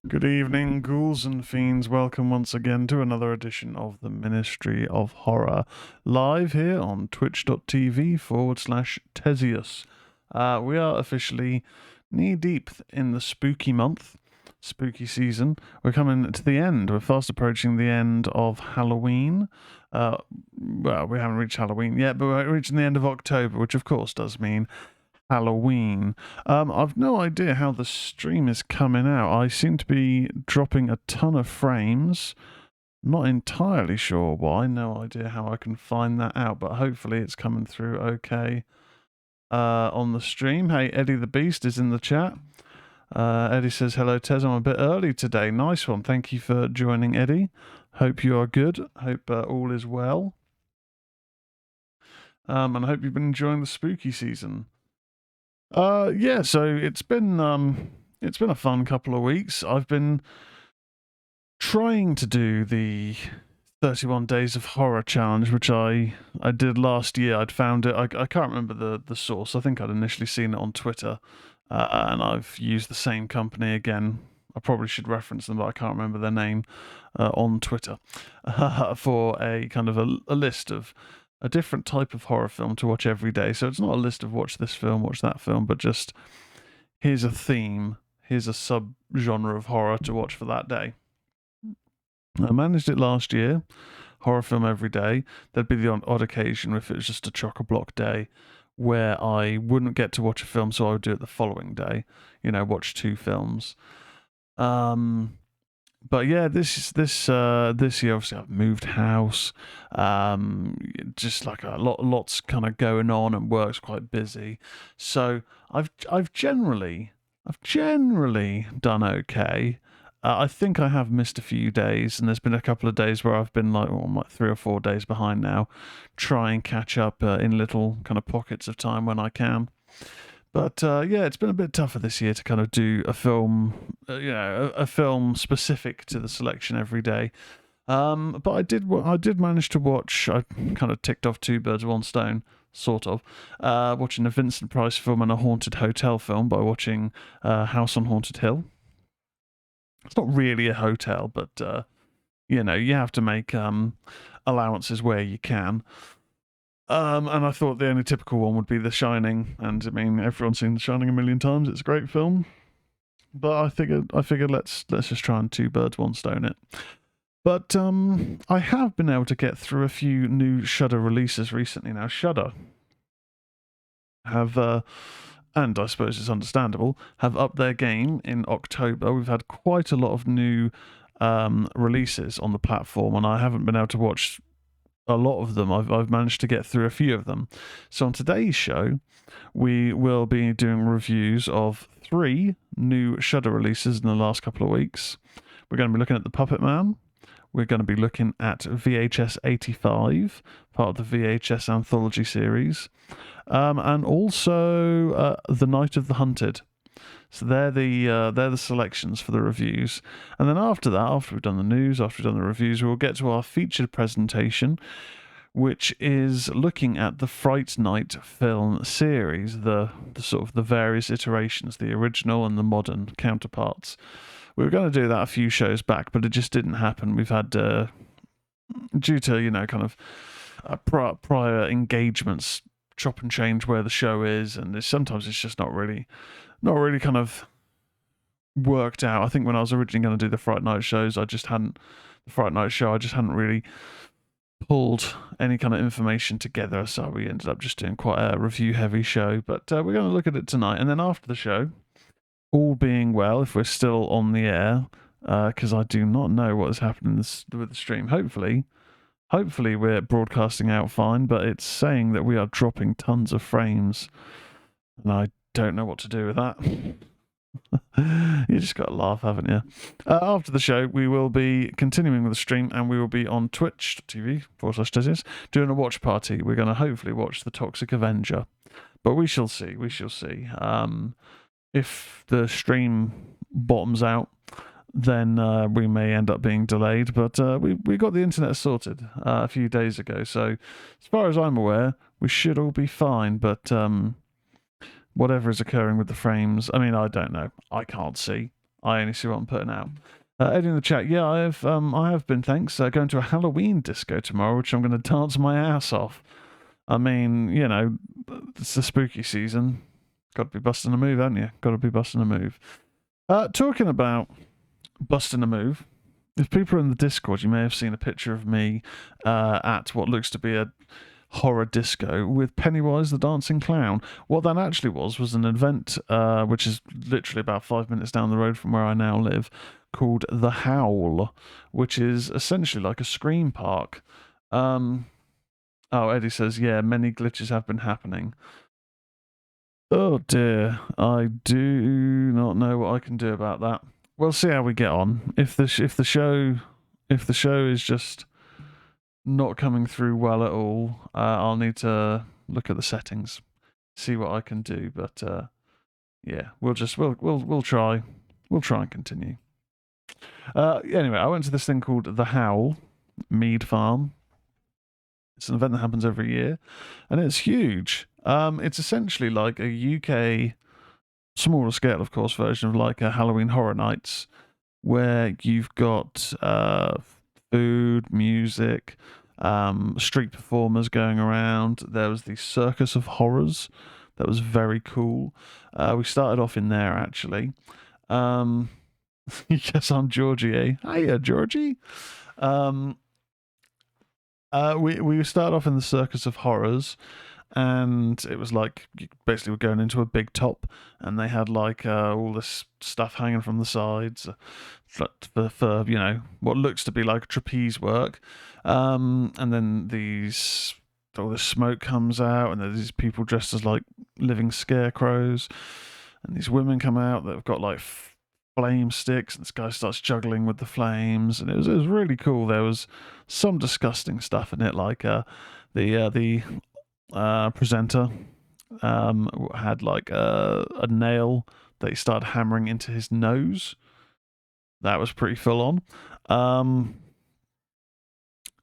Good evening, ghouls and fiends. Welcome once again to another edition of the Ministry of Horror, live here on twitch.tv/Tezius. We are officially knee deep in the spooky month, spooky season. We're coming to the end. We're fast approaching the end of Halloween. Well, we haven't reached Halloween yet, but we're reaching the end of October, which of course does mean Halloween. I've no idea how the stream is coming out. I seem to be dropping a ton of frames. Not entirely sure why. No idea how I can find that out, but hopefully it's coming through okay on the stream. Hey, Eddie the Beast is in the chat. Eddie says, hello, Tezz. I'm a bit early today. Nice one. Thank you for joining, Eddie. Hope you are good. Hope all is well. And I hope you've been enjoying the spooky season. Yeah, so it's been a fun couple of weeks. I've been trying to do the 31 Days of Horror challenge, which I did last year. I'd found it. I can't remember the source. I think I'd initially seen it on Twitter, and I've used the same company again. I probably should reference them, but I can't remember their name on Twitter for a kind of a list of a different type of horror film to watch every day. So it's not a list of watch this film, watch that film, but just here's a theme, here's a sub-genre of horror to watch for that day. I managed it last year, horror film every day. There'd be the odd occasion if it was just a chock-a-block day where I wouldn't get to watch a film, so I would do it the following day, watch two films. But yeah, this year obviously I've moved house, just like lots kind of going on, and work's quite busy. So I've generally done okay. I think I have missed a few days, and there's been a couple of days where I've been like 3 or 4 days behind now. Try and catch up in little kind of pockets of time when I can. But yeah, it's been a bit tougher this year to kind of do a film, a film specific to the selection every day. But I did manage to watch. I kind of ticked off 2 birds with 1 stone, sort of. Watching a Vincent Price film and a haunted hotel film by watching House on Haunted Hill. It's not really a hotel, but you have to make allowances where you can. And I thought the only typical one would be The Shining, and I mean everyone's seen The Shining a million times. It's a great film, but I figured let's just try and 2 birds 1 stone it. But I have been able to get through a few new Shudder releases recently. Now Shudder have, and I suppose it's understandable, have upped their game in October. We've had quite a lot of new releases on the platform, and I haven't been able to watch a lot of them. I've managed to get through a few of them. So on today's show, we will be doing reviews of 3 new Shudder releases in the last couple of weeks. We're going to be looking at The Puppet Man. We're going to be looking at VHS 85, part of the VHS anthology series, and also The Night of the Hunted. So they're the selections for the reviews. And then after that, after we've done the news, after we've done the reviews, we'll get to our featured presentation, which is looking at the Fright Night film series, the sort of the various iterations, the original and the modern counterparts. We were going to do that a few shows back, but it just didn't happen. We've had, due to, kind of prior engagements, chop and change where the show is, and sometimes it's just not really kind of worked out. I think when I was originally going to do the Fright Night shows, I just hadn't really pulled any kind of information together, so we ended up just doing quite a review heavy show. But we're going to look at it tonight, and then after the show, all being well, if we're still on the air, because I do not know what is happening with the stream. Hopefully we're broadcasting out fine, but it's saying that we are dropping tons of frames, and I don't know what to do with that. You just got to laugh, haven't you? After the show, we will be continuing with the stream, and we will be on twitch.tv/Tezius doing a watch party. We're going to hopefully watch The Toxic Avenger, but we shall see. If the stream bottoms out, then we may end up being delayed, but we got the internet sorted a few days ago, so as far as I'm aware, we should all be fine. But whatever is occurring with the frames, I mean, I don't know. I can't see. I only see what I'm putting out. Eddie in the chat, yeah, I have been, thanks. Going to a Halloween disco tomorrow, which I'm going to dance my ass off. I mean, you know, it's the spooky season. Got to be busting a move, haven't you? Got to be busting a move. Talking about busting a move, if people are in the Discord, you may have seen a picture of me at what looks to be a horror disco with Pennywise the Dancing Clown. What that actually was an event which is literally about 5 minutes down the road from where I now live, called the Howl, which is essentially like a scream park. Oh, Eddie says, yeah, many glitches have been happening. Oh dear, I do not know what I can do about that. We'll see how we get on. If the show is just not coming through well at all, I'll need to look at the settings, see what I can do. But yeah, we'll try and continue. Anyway, I went to this thing called the Howl Mead Farm. It's an event that happens every year, and it's huge. It's essentially like a UK, smaller scale, of course, version of like a Halloween Horror Nights, where you've got food, music, street performers going around. There was the Circus of Horrors. That was very cool. We started off in there, actually. Yes, I'm Georgie, eh? Hiya, Georgie. We started off in the Circus of Horrors, and it was like you basically were going into a big top, and they had like all this stuff hanging from the sides for you know what looks to be like trapeze work, and then all this smoke comes out, and there's these people dressed as like living scarecrows, and these women come out that have got like flame sticks, and this guy starts juggling with the flames, and it was really cool. There was some disgusting stuff in it, like the presenter had like a nail that he started hammering into his nose. That was pretty full on.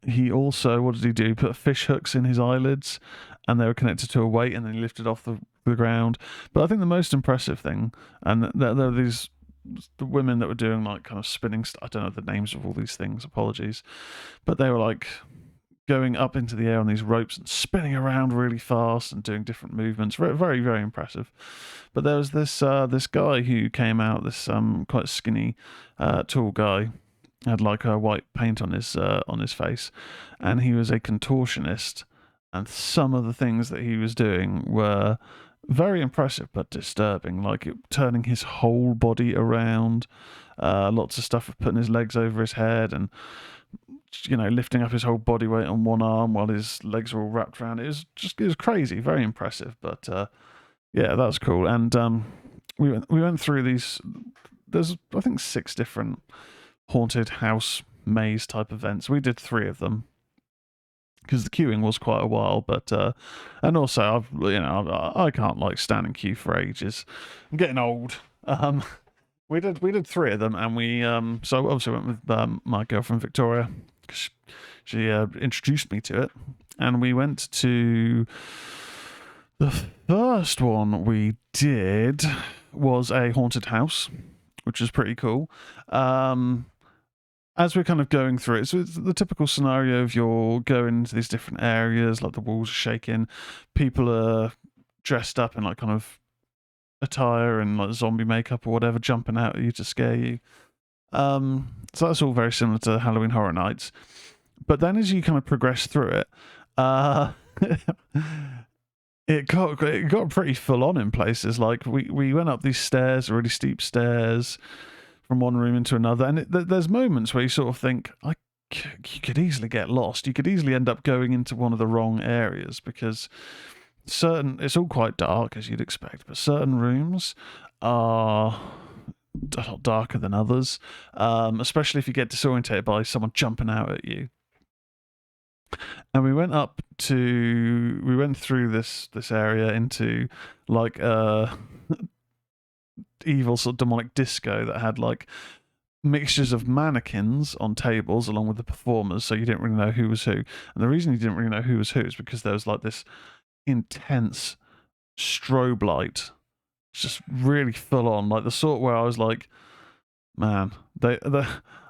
He also, what did he do? He put fish hooks in his eyelids, and they were connected to a weight, and then he lifted off the ground. But I think the most impressive thing, and there were these women that were doing like kind of spinning I don't know the names of all these things, apologies, but they were like going up into the air on these ropes and spinning around really fast and doing different movements. Very, very, very impressive. But there was this guy who came out, this quite skinny, tall guy, had like a white paint on his face, and he was a contortionist, and some of the things that he was doing were very impressive but disturbing, like turning his whole body around, lots of stuff of putting his legs over his head, and you know, lifting up his whole body weight on one arm while his legs were all wrapped around. It was crazy, very impressive. But yeah, that was cool. And we went through these. There's I think 6 different haunted house maze type events. We did 3 of them, because the queuing was quite a while, but and also I can't like stand in queue for ages. I'm getting old. We did 3 of them, and we so obviously went with my girlfriend Victoria, because she introduced me to it, and we went to the first one we did was a haunted house, which was pretty cool. As we're kind of going through it, so it's the typical scenario of you're going into these different areas, like the walls are shaking, people are dressed up in like kind of attire and like zombie makeup or whatever, jumping out at you to scare you. So that's all very similar to Halloween Horror Nights. But then as you kind of progress through it, it got pretty full on in places. Like we went up these stairs, really steep stairs, from one room into another, and there's moments where you sort of think, you could easily get lost. You could easily end up going into one of the wrong areas, because it's all quite dark, as you'd expect, but certain rooms are a lot darker than others, especially if you get disorientated by someone jumping out at you. And we went through this area into like evil sort of demonic disco that had like mixtures of mannequins on tables along with the performers, so you didn't really know who was who. And the reason you didn't really know who was who is because there was like this intense strobe light, just really full on, like the sort where I was like, Man,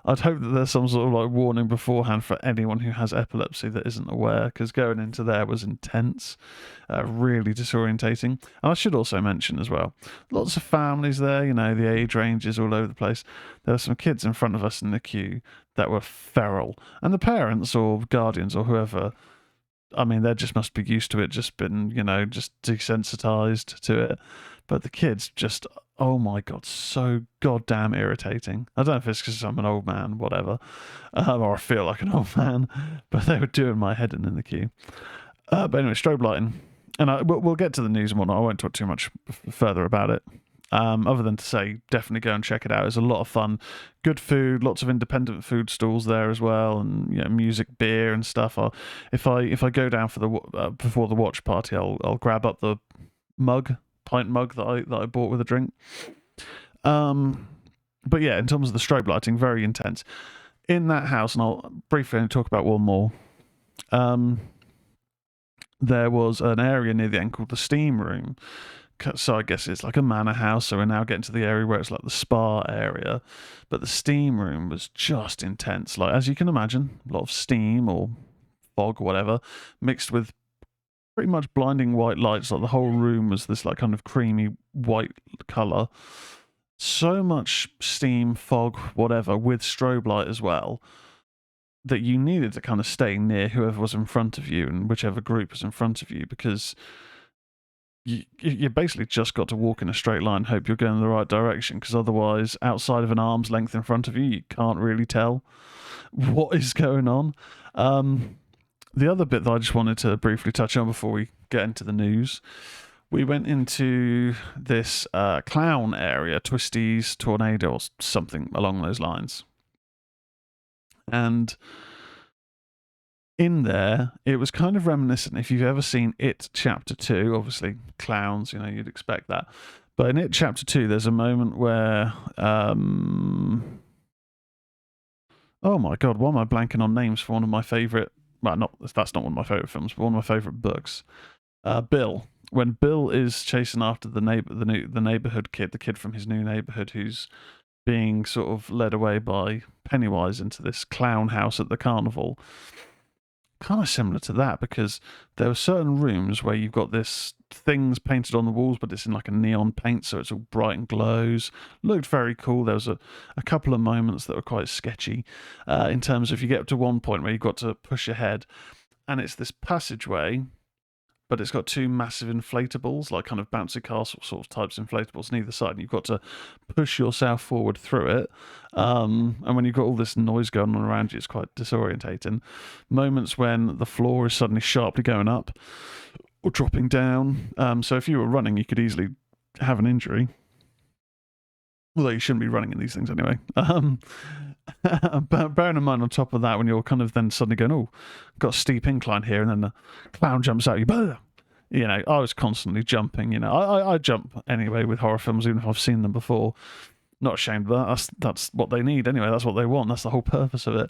I'd hope that there's some sort of like warning beforehand for anyone who has epilepsy that isn't aware, because going into there was intense, really disorientating. And I should also mention as well, lots of families there. You know, the age ranges all over the place. There were some kids in front of us in the queue that were feral, and the parents or guardians or whoever, I mean, they just must be used to it, just been, just desensitized to it. But the kids just, oh my God, so goddamn irritating. I don't know if it's because I'm an old man, whatever, or I feel like an old man, but they were doing my head in the queue. But anyway, strobe lighting. And we'll get to the news and whatnot. I won't talk too much further about it. Other than to say, definitely go and check it out. It's a lot of fun. Good food, lots of independent food stalls there as well, and music, beer, and stuff. If I go down for the before the watch party, I'll grab up the pint mug that I bought with a drink. But yeah, in terms of the strobe lighting, very intense in that house. And I'll briefly only talk about one more. There was an area near the end called the steam room. So I guess it's like a manor house. So we're now getting to the area where it's like the spa area. But the steam room was just intense. Like, as you can imagine, a lot of steam or fog or whatever, mixed with pretty much blinding white lights. Like the whole room was this like kind of creamy white colour. So much steam, fog, whatever, with strobe light as well, that you needed to kind of stay near whoever was in front of you and whichever group was in front of you, because you basically just got to walk in a straight line, hope you're going in the right direction, because otherwise, outside of an arm's length in front of you, you can't really tell what is going on. The other bit that I just wanted to briefly touch on before we get into the news, we went into this clown area, Twisties Tornado or something along those lines. And in there, it was kind of reminiscent. If you've ever seen It Chapter 2, obviously clowns, you'd expect that. But in It Chapter 2, there's a moment where, oh my God, why am I blanking on names for one of my favourite, that's not one of my favourite films, but one of my favourite books. Bill. When Bill is chasing after the neighbourhood kid, the kid from his new neighbourhood who's being sort of led away by Pennywise into this clown house at the carnival. Kind of similar to that, because there were certain rooms where you've got this things painted on the walls, but it's in like a neon paint, so it's all bright and glows. Looked very cool. There was a couple of moments that were quite sketchy in terms of, you get up to one point where you've got to push ahead, and it's this passageway, but it's got two massive inflatables, like kind of bouncy castle sort of types inflatables on either side, and you've got to push yourself forward through it. And when you've got all this noise going on around you, it's quite disorientating. Moments when the floor is suddenly sharply going up or dropping down. So if you were running, you could easily have an injury. Although you shouldn't be running in these things anyway. But bearing in mind, on top of that, when you're kind of then suddenly going, oh, got a steep incline here, and then the clown jumps out, I was constantly jumping. I jump anyway with horror films, even if I've seen them before. Not ashamed of that. That's what they need anyway. That's what they want. That's the whole purpose of it.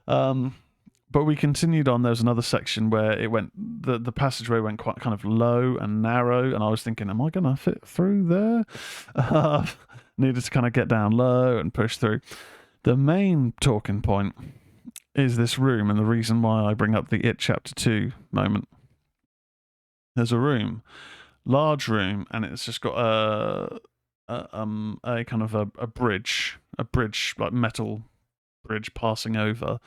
But we continued on. There was another section where it went, the passageway went quite kind of low and narrow, and I was thinking, am I going to fit through there? Needed to kind of get down low and push through. The main talking point is this room, and the reason why I bring up the It Chapter 2 moment. There's a room, large room, and it's just got a kind of a bridge, like metal bridge passing over.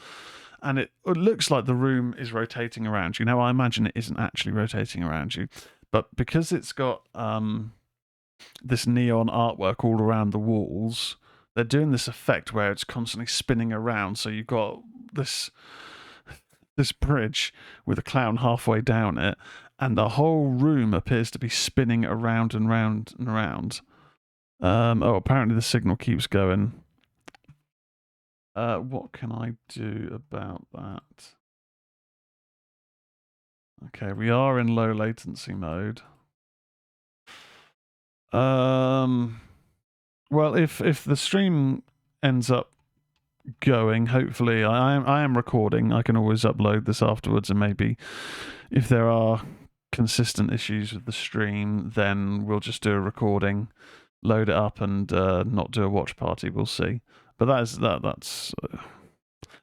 And it looks like the room is rotating around you. Now, I imagine it isn't actually rotating around you, but because it's got this neon artwork all around the walls, they're doing this effect where it's constantly spinning around. So you've got this bridge with a clown halfway down it, and the whole room appears to be spinning around and round and round. Apparently the signal keeps going. What can I do about that? Okay, we are in low latency mode. Well, if the stream ends up going, hopefully I am recording. I can always upload this afterwards, and maybe if there are consistent issues with the stream, then we'll just do a recording load it up and not do a watch party. We'll see. But that's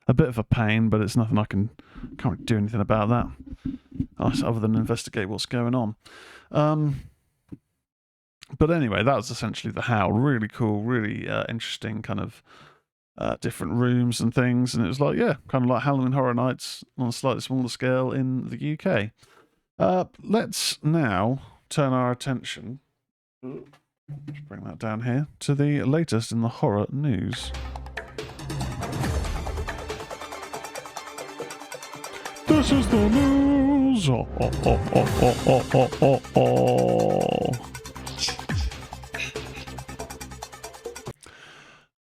a bit of a pain, but it's nothing I can't really do anything about that other than investigate what's going on. But anyway, that was essentially the Howl. Really cool, really interesting kind of different rooms and things. And it was like, yeah, kind of like Halloween Horror Nights on a slightly smaller scale in the UK. Let's now turn our attention, let's bring that down here, to the latest in the horror news. This is the news.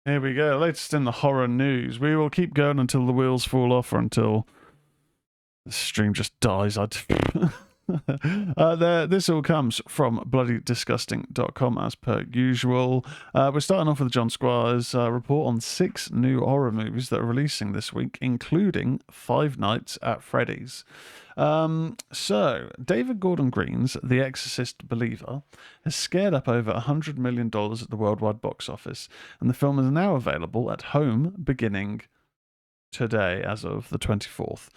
Here we go. Latest in the horror news. We will keep going until the wheels fall off or until the stream just dies. This all comes from bloodydisgusting.com as per usual. We're starting off with John Squire's report on 6 new horror movies that are releasing this week, including Five Nights at Freddy's. So, David Gordon Green's The Exorcist Believer has scared up over $100 million at the worldwide box office, and the film is now available at home beginning today, as of the 24th.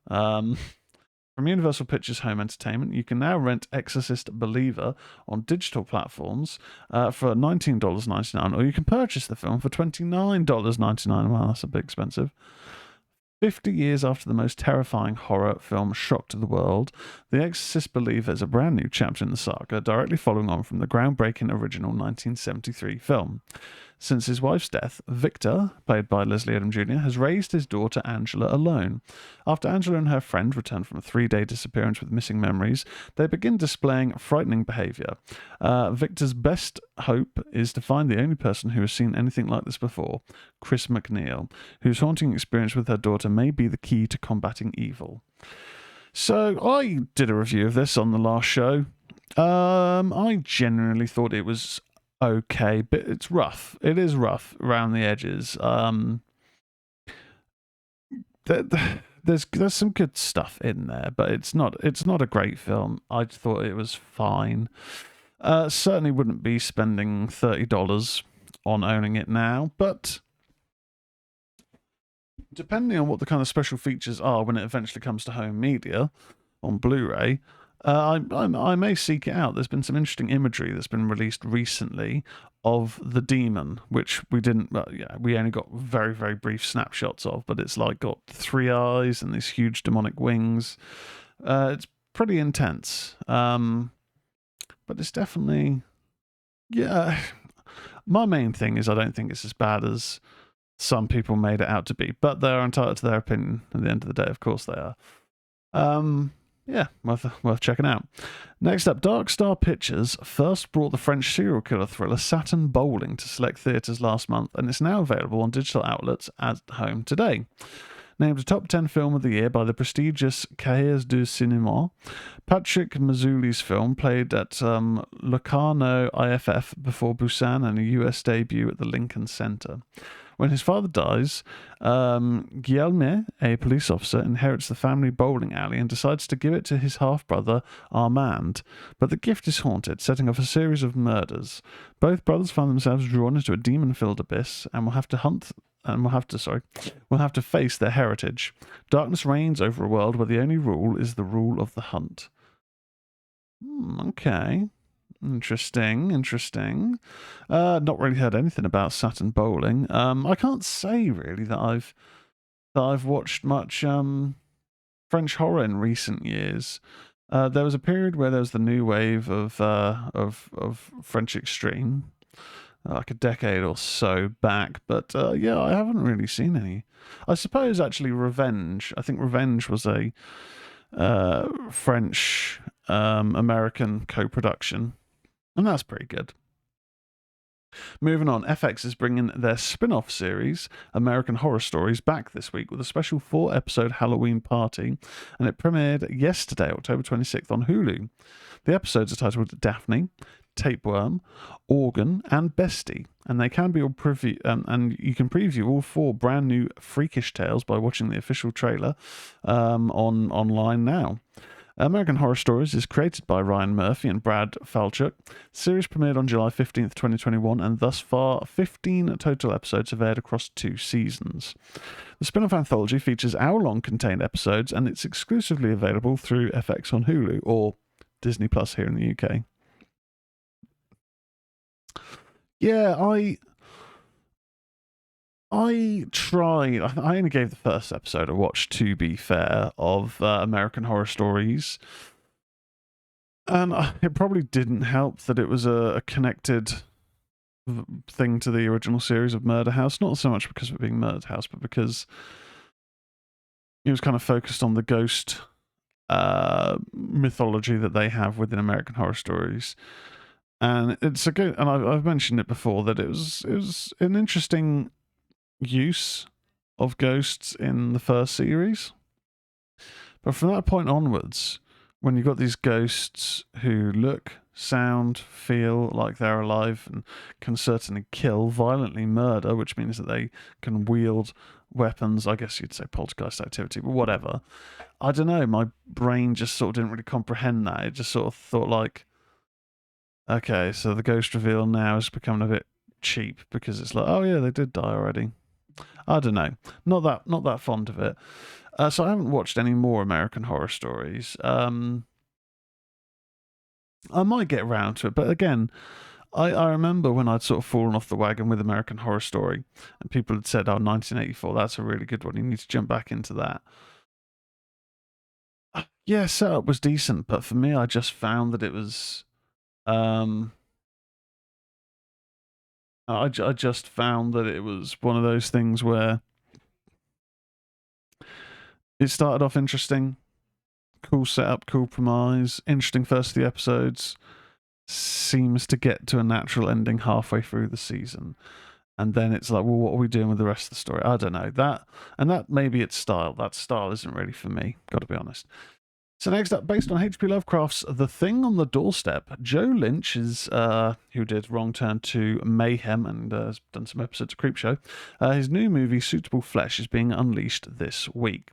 From Universal Pictures Home Entertainment, you can now rent Exorcist Believer on digital platforms for $19.99, or you can purchase the film for $29.99. Wow, that's a bit expensive. 50 years after the most terrifying horror film shocked the world, The Exorcist Believer is a brand new chapter in the saga, directly following on from the groundbreaking original 1973 film. Since his wife's death, Victor, played by Leslie Odom Jr., has raised his daughter Angela alone. After Angela and her friend return from a 3-day disappearance with missing memories, they begin displaying frightening behaviour. Victor's best hope is to find the only person who has seen anything like this before, Chris McNeil, whose haunting experience with her daughter may be the key to combating evil. So, I did a review of this on the last show. I genuinely thought it was okay, but it's rough. It is rough around the edges. There's some good stuff in there, but it's not a great film. I thought it was fine. Certainly wouldn't be spending $30 on owning it now, but depending on what the kind of special features are when it eventually comes to home media on Blu-ray, I may seek it out. There's been some interesting imagery that's been released recently of the demon, which we only got very, very brief snapshots of, but it's like got 3 eyes and these huge demonic wings. It's pretty intense. But it's definitely, yeah. My main thing is I don't think it's as bad as some people made it out to be, but they're entitled to their opinion at the end of the day. Of course they are. Yeah, worth checking out. Next up, Dark Star Pictures first brought the French serial killer thriller Saturn Bowling to select theatres last month, and it's now available on digital outlets at home today. Named a top 10 film of the year by the prestigious Cahiers du Cinéma, Patrick Mazzulli's film played at Locarno IFF before Busan and a US debut at the Lincoln Center. When his father dies, Guilherme, a police officer, inherits the family bowling alley and decides to give it to his half-brother, Armand. But the gift is haunted, setting off a series of murders. Both brothers find themselves drawn into a demon-filled abyss and will have to face their heritage. Darkness reigns over a world where the only rule is the rule of the hunt. Okay. Interesting. Not really heard anything about Saturn Bowling. I can't say really that I've watched much French horror in recent years. There was a period where there was the new wave of French extreme, like a decade or so back. But yeah, I haven't really seen any. I suppose actually Revenge. I think Revenge was a French American co-production. And that's pretty good. Moving on, FX is bringing their spin-off series, American Horror Stories, back this week with a special 4-episode Halloween party, and it premiered yesterday, October 26th, on Hulu. The episodes are titled Daphne, Tapeworm, Organ, and Bestie, and they can be all and you can preview all 4 brand new freakish tales by watching the official trailer online now. American Horror Stories is created by Ryan Murphy and Brad Falchuk. The series premiered on July 15th, 2021, and thus far 15 total episodes have aired across 2 seasons. The spin-off anthology features hour-long contained episodes, and it's exclusively available through FX on Hulu, or Disney Plus here in the UK. Yeah, I tried. I only gave the first episode a watch, to be fair, of American Horror Stories. And it probably didn't help that it was a connected thing to the original series of Murder House. Not so much because of it being Murder House, but because it was kind of focused on the ghost mythology that they have within American Horror Stories. And it's a good, and I've mentioned it before, that it was an interesting use of ghosts in the first series. But from that point onwards, when you've got these ghosts who look, sound, feel like they're alive and can certainly kill, violently murder, which means that they can wield weapons, I guess you'd say poltergeist activity, but whatever. I don't know, my brain just sort of didn't really comprehend that. It just sort of thought like, okay, so the ghost reveal now is becoming a bit cheap because it's like, oh yeah, they did die already. I don't know. Not that fond of it. So I haven't watched any more American Horror Stories. I might get around to it, but again, I remember when I'd sort of fallen off the wagon with American Horror Story, and people had said, "Oh, 1984, that's a really good one. You need to jump back into that." Yeah, setup was decent, but for me, I just found that it was. I just found that it was one of those things where it started off interesting, cool setup, cool premise, interesting first few episodes, seems to get to a natural ending halfway through the season. And then it's like, well, what are we doing with the rest of the story? I don't know. That maybe it's style. That style isn't really for me, got to be honest. So next up, based on H.P. Lovecraft's The Thing on the Doorstep, Joe Lynch is who did Wrong Turn to Mayhem and has done some episodes of Creepshow. His new movie, Suitable Flesh, is being unleashed this week.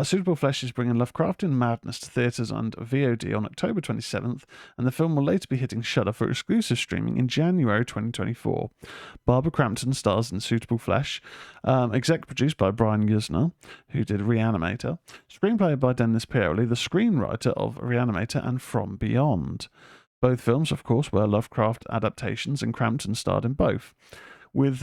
Suitable Flesh is bringing Lovecraftian madness to theatres and VOD on October 27th, and the film will later be hitting Shudder for exclusive streaming in January 2024. Barbara Crampton stars in Suitable Flesh, exec produced by Brian Yuzna, who did Reanimator, screenplay by Dennis Paoli, the screenwriter of Reanimator and From Beyond. Both films, of course, were Lovecraft adaptations, and Crampton starred in both. With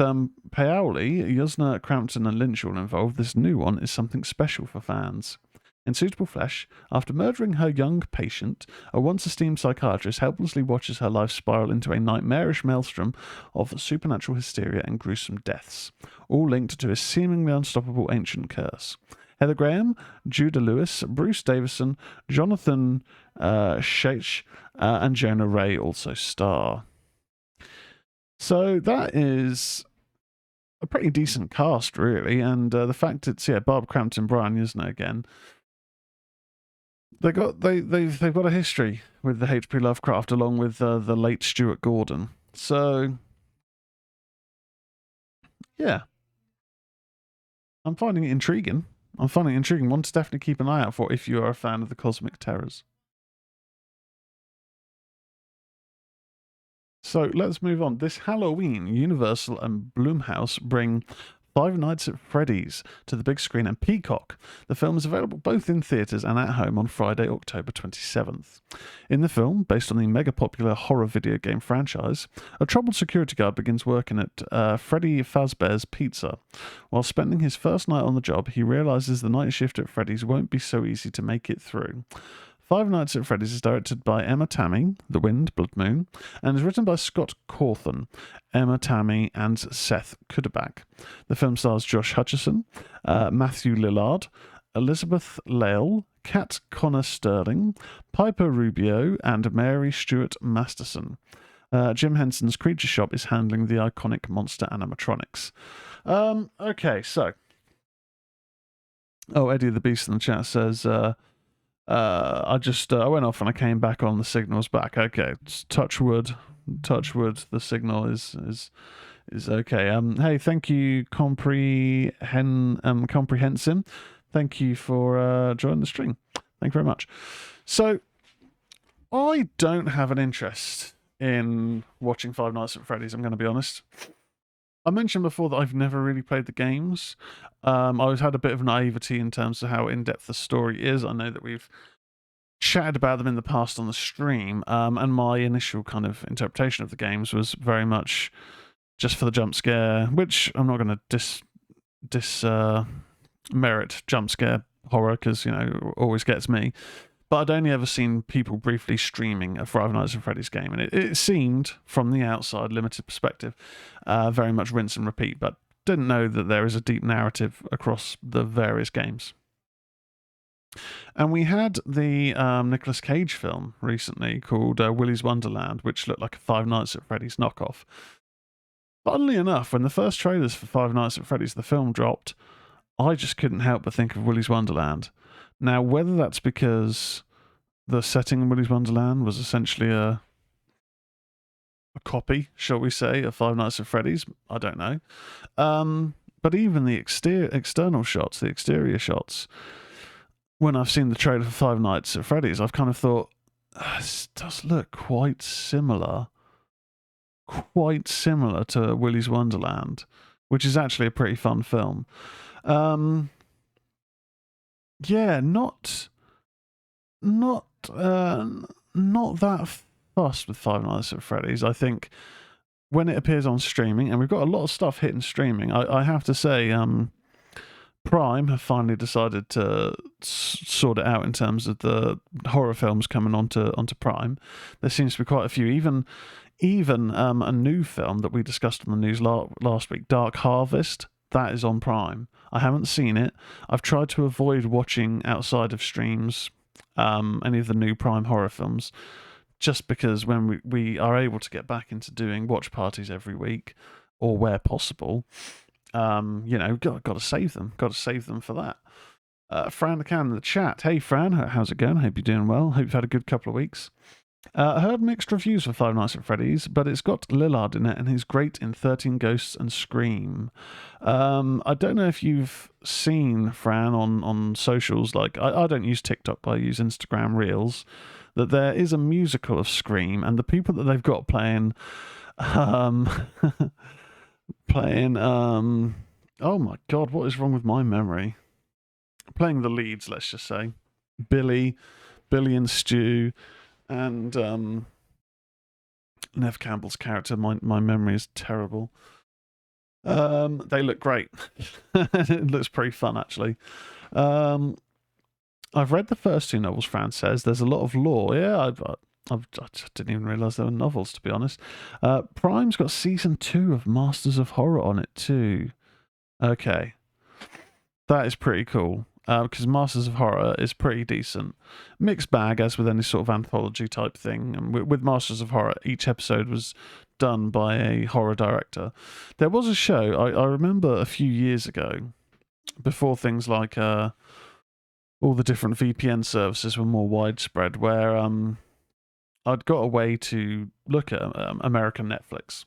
Paoli, Yuzna, Crampton, and Lynch all involved, this new one is something special for fans. In Suitable Flesh, after murdering her young patient, a once esteemed psychiatrist helplessly watches her life spiral into a nightmarish maelstrom of supernatural hysteria and gruesome deaths, all linked to a seemingly unstoppable ancient curse. Heather Graham, Judah Lewis, Bruce Davison, Jonathan Shaich, and Jonah Ray also star. So that is a pretty decent cast, really, and the fact it's Barbara Crampton, Brian Yuzna again. They've got a history with the H.P. Lovecraft along with the late Stuart Gordon. So yeah, I'm finding it intriguing. One to definitely keep an eye out for if you are a fan of the cosmic terrors. So let's move on. This Halloween, Universal and Blumhouse bring Five Nights at Freddy's to the big screen and Peacock. The film is available both in theatres and at home on Friday, October 27th. In the film, based on the mega-popular horror video game franchise, a troubled security guard begins working at Freddy Fazbear's Pizza. While spending his first night on the job, he realises the night shift at Freddy's won't be so easy to make it through. Five Nights at Freddy's is directed by Emma Tammy, The Wind, Blood Moon, and is written by Scott Cawthon, Emma Tammy, and Seth Kuderbach. The film stars Josh Hutcherson, Matthew Lillard, Elizabeth Lale, Kat Connor Sterling, Piper Rubio, and Mary Stuart Masterson. Jim Henson's Creature Shop is handling the iconic monster animatronics. Okay, so... Oh, Eddie the Beast in the chat says... I went off and I came back on, the signal's back. Okay, touch wood, the signal is okay. Hey, thank you, Comprehensive. Thank you for joining the stream. Thank you very much. So I don't have an interest in watching Five Nights at Freddy's, I'm going to be honest. I mentioned before that I've never really played the games. I always had a bit of naivety in terms of how in-depth the story is. I know that we've chatted about them in the past on the stream, and my initial kind of interpretation of the games was very much just for the jump scare, which I'm not going to merit jump scare horror, because, you know, always gets me. But I'd only ever seen people briefly streaming a Five Nights at Freddy's game, and it seemed, from the outside, limited perspective, very much rinse and repeat, but didn't know that there is a deep narrative across the various games. And we had the Nicolas Cage film recently called Willy's Wonderland, which looked like a Five Nights at Freddy's knockoff. Funnily enough, when the first trailers for Five Nights at Freddy's, the film, dropped, I just couldn't help but think of Willy's Wonderland. Now, whether that's because the setting in Willy's Wonderland was essentially a copy, shall we say, of Five Nights at Freddy's, I don't know. But even the external shots, the exterior shots, when I've seen the trailer for Five Nights at Freddy's, I've kind of thought, this does look quite similar to Willy's Wonderland, which is actually a pretty fun film. Yeah, not that fussed with Five Nights at Freddy's. I think when it appears on streaming, and we've got a lot of stuff hitting streaming, I have to say, Prime have finally decided to sort it out in terms of the horror films coming onto Prime. There seems to be quite a few, even a new film that we discussed on the news last week, Dark Harvest. That is on Prime. I haven't seen it. I've tried to avoid watching outside of streams any of the new Prime horror films, just because when we are able to get back into doing watch parties every week, or where possible, you know, got to save them. Got to save them for that. Fran the Can in the chat. Hey, Fran, how's it going? Hope you're doing well. Hope you've had a good couple of weeks. I heard mixed reviews for Five Nights at Freddy's, but it's got Lillard in it, and he's great in 13 Ghosts and Scream. I don't know if you've seen, Fran, on socials, like, I don't use TikTok, but I use Instagram Reels, that there is a musical of Scream, and the people that they've got playing, oh my god, what is wrong with my memory? Playing the leads, let's just say. Billy and Stu, and Nev Campbell's character. My memory is terrible. They look great. It looks pretty fun, actually. I've read the first two novels, Fran says. There's a lot of lore. Yeah, I just didn't even realise there were novels, to be honest. Prime's got season 2 of Masters of Horror on it too. Okay. That is pretty cool. Because Masters of Horror is pretty decent. Mixed bag, as with any sort of anthology type thing. And with Masters of Horror, each episode was done by a horror director. There was a show, I remember a few years ago, before things like all the different VPN services were more widespread, where I'd got a way to look at American Netflix.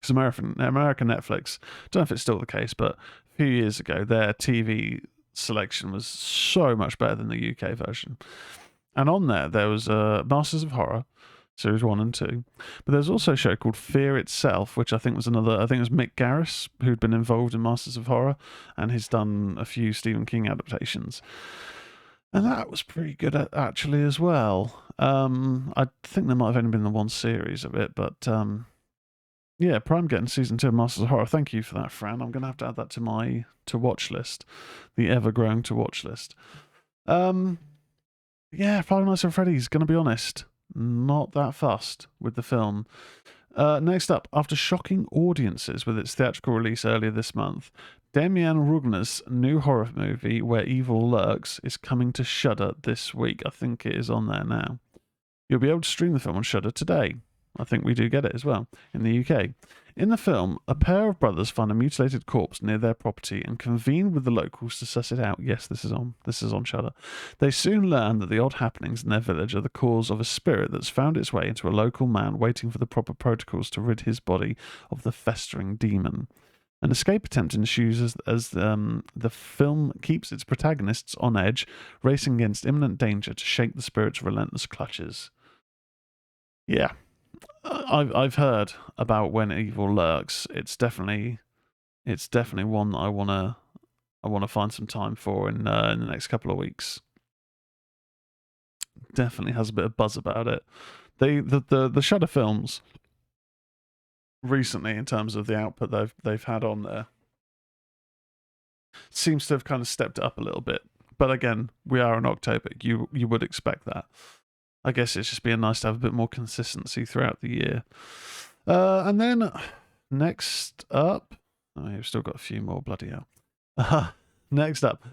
Because American Netflix, I don't know if it's still the case, but a few years ago, their TV selection was so much better than the UK version. And on there was Masters of Horror, series 1 and 2. But there's also a show called Fear Itself, which I think was Mick Garris, who'd been involved in Masters of Horror, and he's done a few Stephen King adaptations. And that was pretty good, actually, as well. I think there might have only been the one series of it, but yeah, Prime getting season 2 of Masters of Horror. Thank you for that, Fran. I'm going to have to add that to my to-watch list, the ever-growing to-watch list. Yeah, Five Nights at Freddy's, going to be honest, not that fussed with the film. Next up, after shocking audiences with its theatrical release earlier this month, Demian Rugner's new horror movie, Where Evil Lurks, is coming to Shudder this week. I think it is on there now. You'll be able to stream the film on Shudder today. I think we do get it as well, in the UK. In the film, a pair of brothers find a mutilated corpse near their property and convene with the locals to suss it out. Yes, this is on Shudder. They soon learn that the odd happenings in their village are the cause of a spirit that's found its way into a local man waiting for the proper protocols to rid his body of the festering demon. An escape attempt ensues as the film keeps its protagonists on edge, racing against imminent danger to shake the spirit's relentless clutches. Yeah, I've heard about When Evil Lurks. It's definitely one that I wanna find some time for in the next couple of weeks. Definitely has a bit of buzz about it. The Shudder films recently, in terms of the output they've had on there, seems to have kind of stepped it up a little bit. But again, we are in October. You would expect that. I guess it's just being nice to have a bit more consistency throughout the year. And then next up, we've still got a few more, bloody hell. Next up,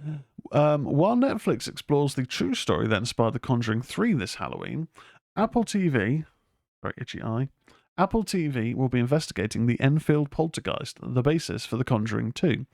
while Netflix explores the true story that inspired The Conjuring 3 this Halloween, Apple TV, very itchy eye, Apple TV will be investigating the Enfield poltergeist, the basis for The Conjuring 2.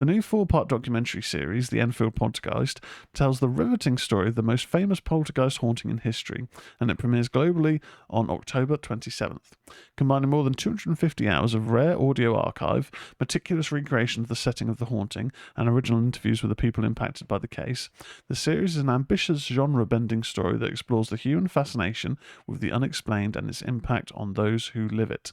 The new 4-part documentary series, The Enfield Poltergeist, tells the riveting story of the most famous poltergeist haunting in history, and it premieres globally on October 27th. Combining more than 250 hours of rare audio archive, meticulous recreation of the setting of the haunting, and original interviews with the people impacted by the case, the series is an ambitious genre-bending story that explores the human fascination with the unexplained and its impact on those who live it.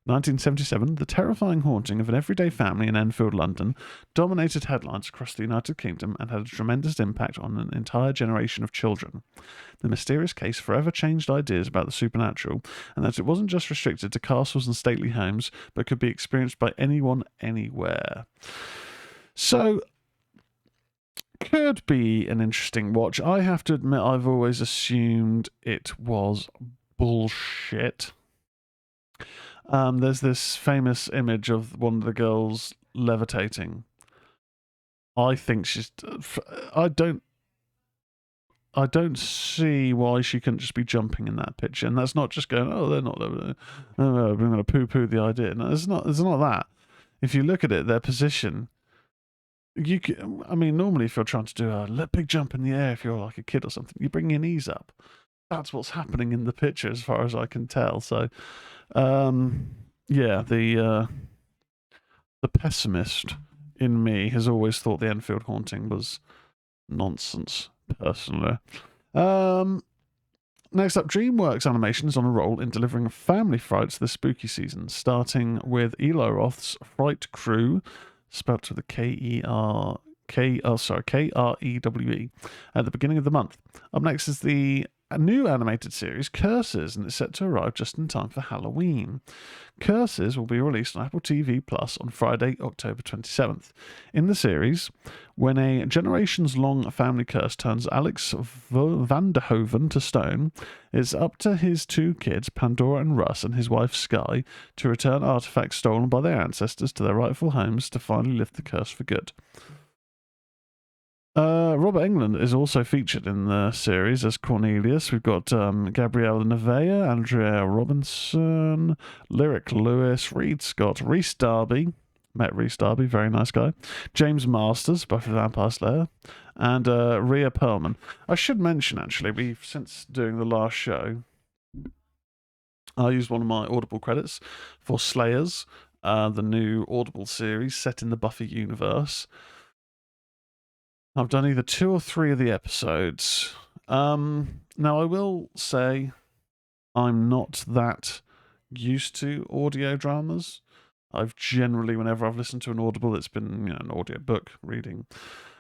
1977, the terrifying haunting of an everyday family in Enfield, London, dominated headlines across the United Kingdom and had a tremendous impact on an entire generation of children. The mysterious case forever changed ideas about the supernatural, and that it wasn't just restricted to castles and stately homes, but could be experienced by anyone, anywhere. So, could be an interesting watch. I have to admit, I've always assumed it was bullshit. There's this famous image of one of the girls levitating. I think she's. I don't see why she couldn't just be jumping in that picture, and that's not just going. Oh, they're not. I'm going to poo-poo the idea. No, it's not. It's not that. If you look at it, their position. Normally, if you're trying to do a big jump in the air, if you're like a kid or something, you bring your knees up. That's what's happening in the picture, as far as I can tell. So. The pessimist in me has always thought the Enfield haunting was nonsense, personally. Next up, DreamWorks Animation is on a roll in delivering family frights this spooky season, starting with Eli Roth's Fright Crew, spelled with a Krewe, at the beginning of the month. Up next is a new animated series, Curses, and it's set to arrive just in time for Halloween. Curses will be released on Apple TV Plus on Friday, October 27th. In the series, when a generations-long family curse turns Alex Vanderhoven to stone, it's up to his 2 kids, Pandora and Russ, and his wife Sky, to return artifacts stolen by their ancestors to their rightful homes to finally lift the curse for good. Robert Englund is also featured in the series as Cornelius. We've got Gabrielle Nevea, Andrea Robinson, Lyric Lewis, Reed Scott, Rhys Darby. Met Rhys Darby, very nice guy. James Masters, Buffy the Vampire Slayer, and Rhea Perlman. I should mention, actually, since doing the last show, I used one of my Audible credits for Slayers, the new Audible series set in the Buffy universe. I've done either 2 or 3 of the episodes. Now, I will say I'm not that used to audio dramas. I've generally, whenever I've listened to an Audible, it's been an audio book reading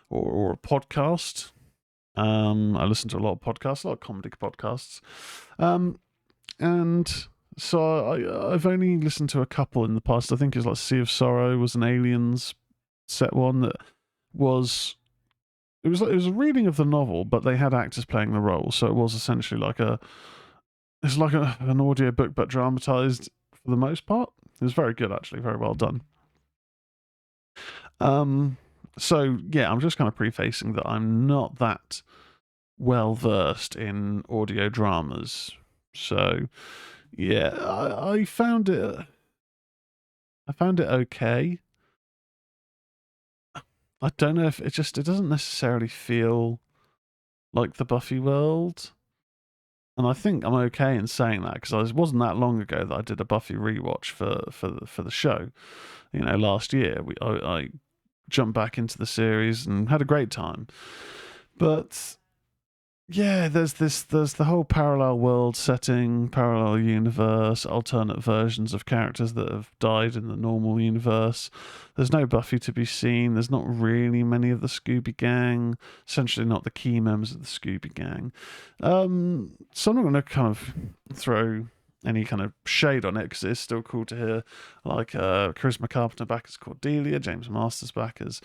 or a podcast. I listen to a lot of podcasts, a lot of comedy podcasts. And so I've only listened to a couple in the past. I think it's like Sea of Sorrow was an Aliens set one that was... It was a reading of the novel, but they had actors playing the role, so it was essentially like an audio book, but dramatized for the most part. It was very good, actually, very well done. So yeah, I'm just kind of prefacing that I'm not that well versed in audio dramas. So yeah, I found it okay. I don't know if it doesn't necessarily feel like the Buffy world. and I think I'm okay in saying that because it wasn't that long ago that I did a Buffy rewatch for the show. Last year I jumped back into the series and had a great time. But yeah, there's the whole parallel world setting, parallel universe, alternate versions of characters that have died in the normal universe. There's no Buffy to be seen. There's not really many of the Scooby Gang. Essentially, not the key members of the Scooby Gang. So I'm not going to kind of throw any kind of shade on it because it's still cool to hear Charisma Carpenter back as Cordelia, James Masters back as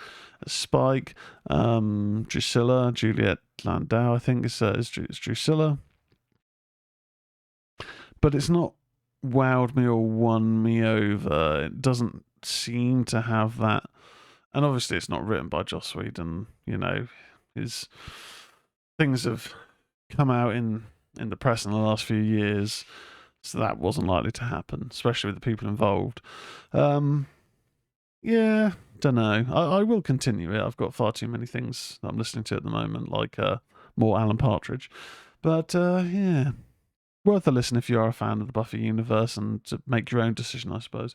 Spike, Drusilla, Juliet Landau I think is Drusilla, but it's not wowed me or won me over. It doesn't seem to have that, and obviously it's not written by Joss Whedon. His things have come out in the press in the last few years. So that wasn't likely to happen, especially with the people involved. Yeah, don't know. I will continue it. I've got far too many things that I'm listening to at the moment, like more Alan Partridge. But yeah, worth a listen if you are a fan of the Buffy universe and to make your own decision, I suppose.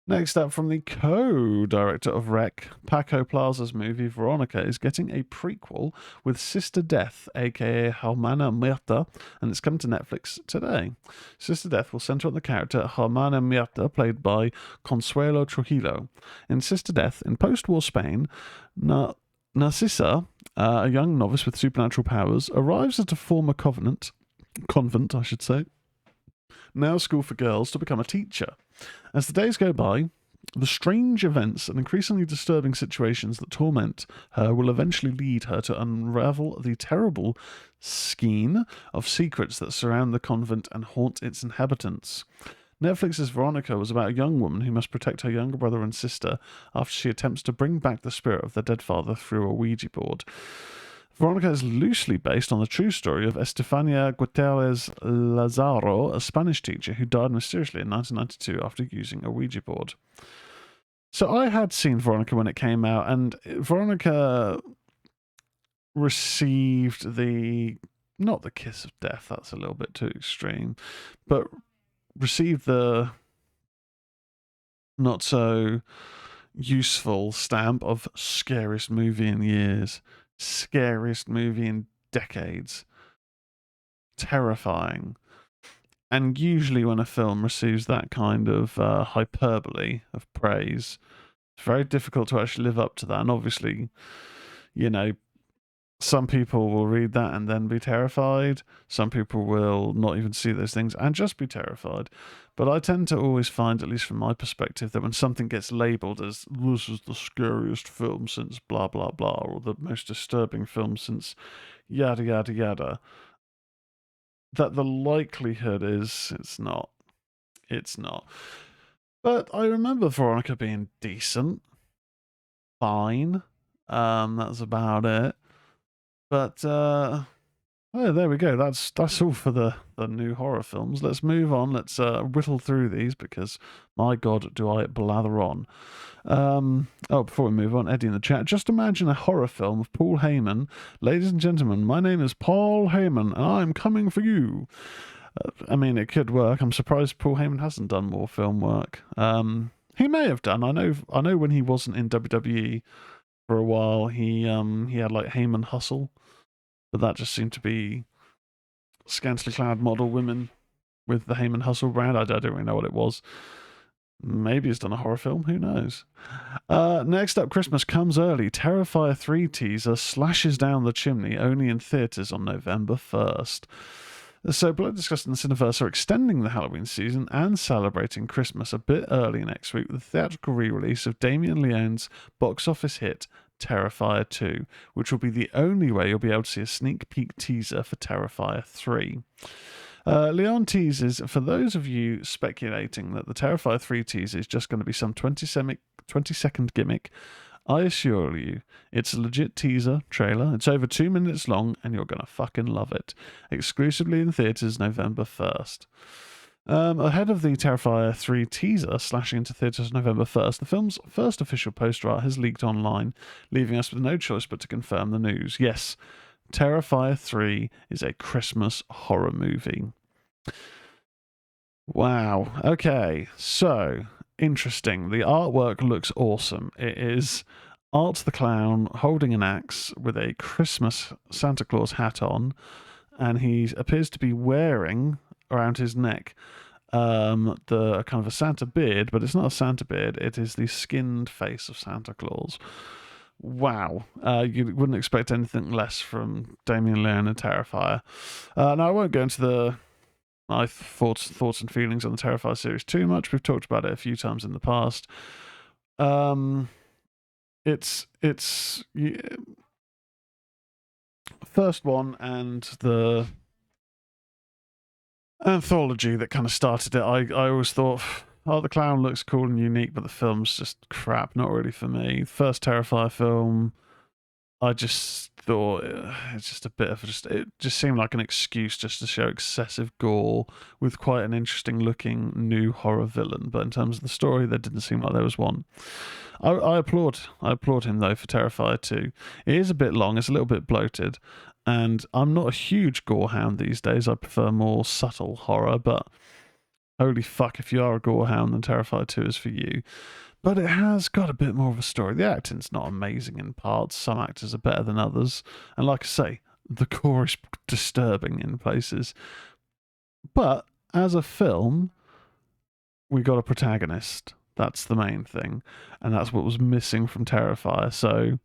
Next up, from the co-director of Wreck, Paco Plaza's movie Veronica is getting a prequel with Sister Death, aka Hermana Muerta, and it's come to Netflix today. Sister Death will centre on the character Hermana Muerta, played by Consuelo Trujillo. In Sister Death, in post-war Spain, Narcissa, a young novice with supernatural powers, arrives at a former convent, now school for girls, to become a teacher. As the days go by, the strange events and increasingly disturbing situations that torment her will eventually lead her to unravel the terrible skein of secrets that surround the convent and haunt its inhabitants. Netflix's Veronica was about a young woman who must protect her younger brother and sister after she attempts to bring back the spirit of their dead father through a Ouija board. Veronica is loosely based on the true story of Estefania Guterres Lazaro, a Spanish teacher who died mysteriously in 1992 after using a Ouija board. So I had seen Veronica when it came out, and Veronica received not the kiss of death, that's a little bit too extreme, but received the not so useful stamp of scariest movie in years. Scariest movie in decades. Terrifying. And usually when a film receives that kind of hyperbole of praise, it's very difficult to actually live up to that. And obviously, some people will read that and then be terrified. Some people will not even see those things and just be terrified. But I tend to always find, at least from my perspective, that when something gets labelled as this is the scariest film since blah, blah, blah, or the most disturbing film since yada, yada, yada, that the likelihood is it's not. It's not. But I remember Veronica being decent. Fine. That's about it. But oh, there we go. That's all for the new horror films. Let's move on. Let's whittle through these because my God, do I blather on. Before we move on, Eddie in the chat. Just imagine a horror film of Paul Heyman. Ladies and gentlemen, my name is Paul Heyman, and I'm coming for you. I mean, it could work. I'm surprised Paul Heyman hasn't done more film work. He may have done. I know when he wasn't in WWE for a while, he had like Heyman Hustle. But that just seemed to be scantily clad model women with the Heyman Hustle brand. I don't really know what it was. Maybe he's done a horror film. Who knows? Next up, Christmas comes early. Terrifier 3 teaser slashes down the chimney, only in theatres on November 1st. So Blood Disgust and Cineverse are extending the Halloween season and celebrating Christmas a bit early next week with the theatrical re-release of Damien Leone's box office hit Terrifier 2, which will be the only way you'll be able to see a sneak peek teaser for Terrifier 3. Leon teases, for those of you speculating that the Terrifier 3 teaser is just going to be some 20-second gimmick, I assure you, it's a legit teaser trailer. It's over 2 minutes long, and you're going to fucking love it. Exclusively in theatres November 1st. Ahead of the Terrifier 3 teaser slashing into theatres November 1st, the film's first official poster art has leaked online, leaving us with no choice but to confirm the news. Yes, Terrifier 3 is a Christmas horror movie. Wow. Okay. So, interesting. The artwork looks awesome. It is Art the Clown holding an axe with a Christmas Santa Claus hat on, and he appears to be wearing around his neck the kind of a Santa beard, but it's not a Santa beard. It is the skinned face of Santa Claus. Wow. You wouldn't expect anything less from Damien Leone and Terrifier. Now, I won't go into my thoughts and feelings on the Terrifier series too much. We've talked about it a few times in the past. It's first one and the anthology that kind of started it. I always thought, oh, the clown looks cool and unique, but the film's just crap. Not really for me. First Terrifier film, I just thought it's just a bit of it just seemed like an excuse just to show excessive gore with quite an interesting looking new horror villain. But in terms of the story, there didn't seem like there was one. I applaud him though for Terrifier 2. It is a bit long, it's a little bit bloated, and I'm not a huge gore hound these days. I prefer more subtle horror, but holy fuck, if you are a gore hound, then Terrifier 2 is for you. But it has got a bit more of a story. The acting's not amazing in parts. Some actors are better than others. And like I say, the gore is disturbing in places. But as a film, we got a protagonist. That's the main thing. And that's what was missing from Terrifier. So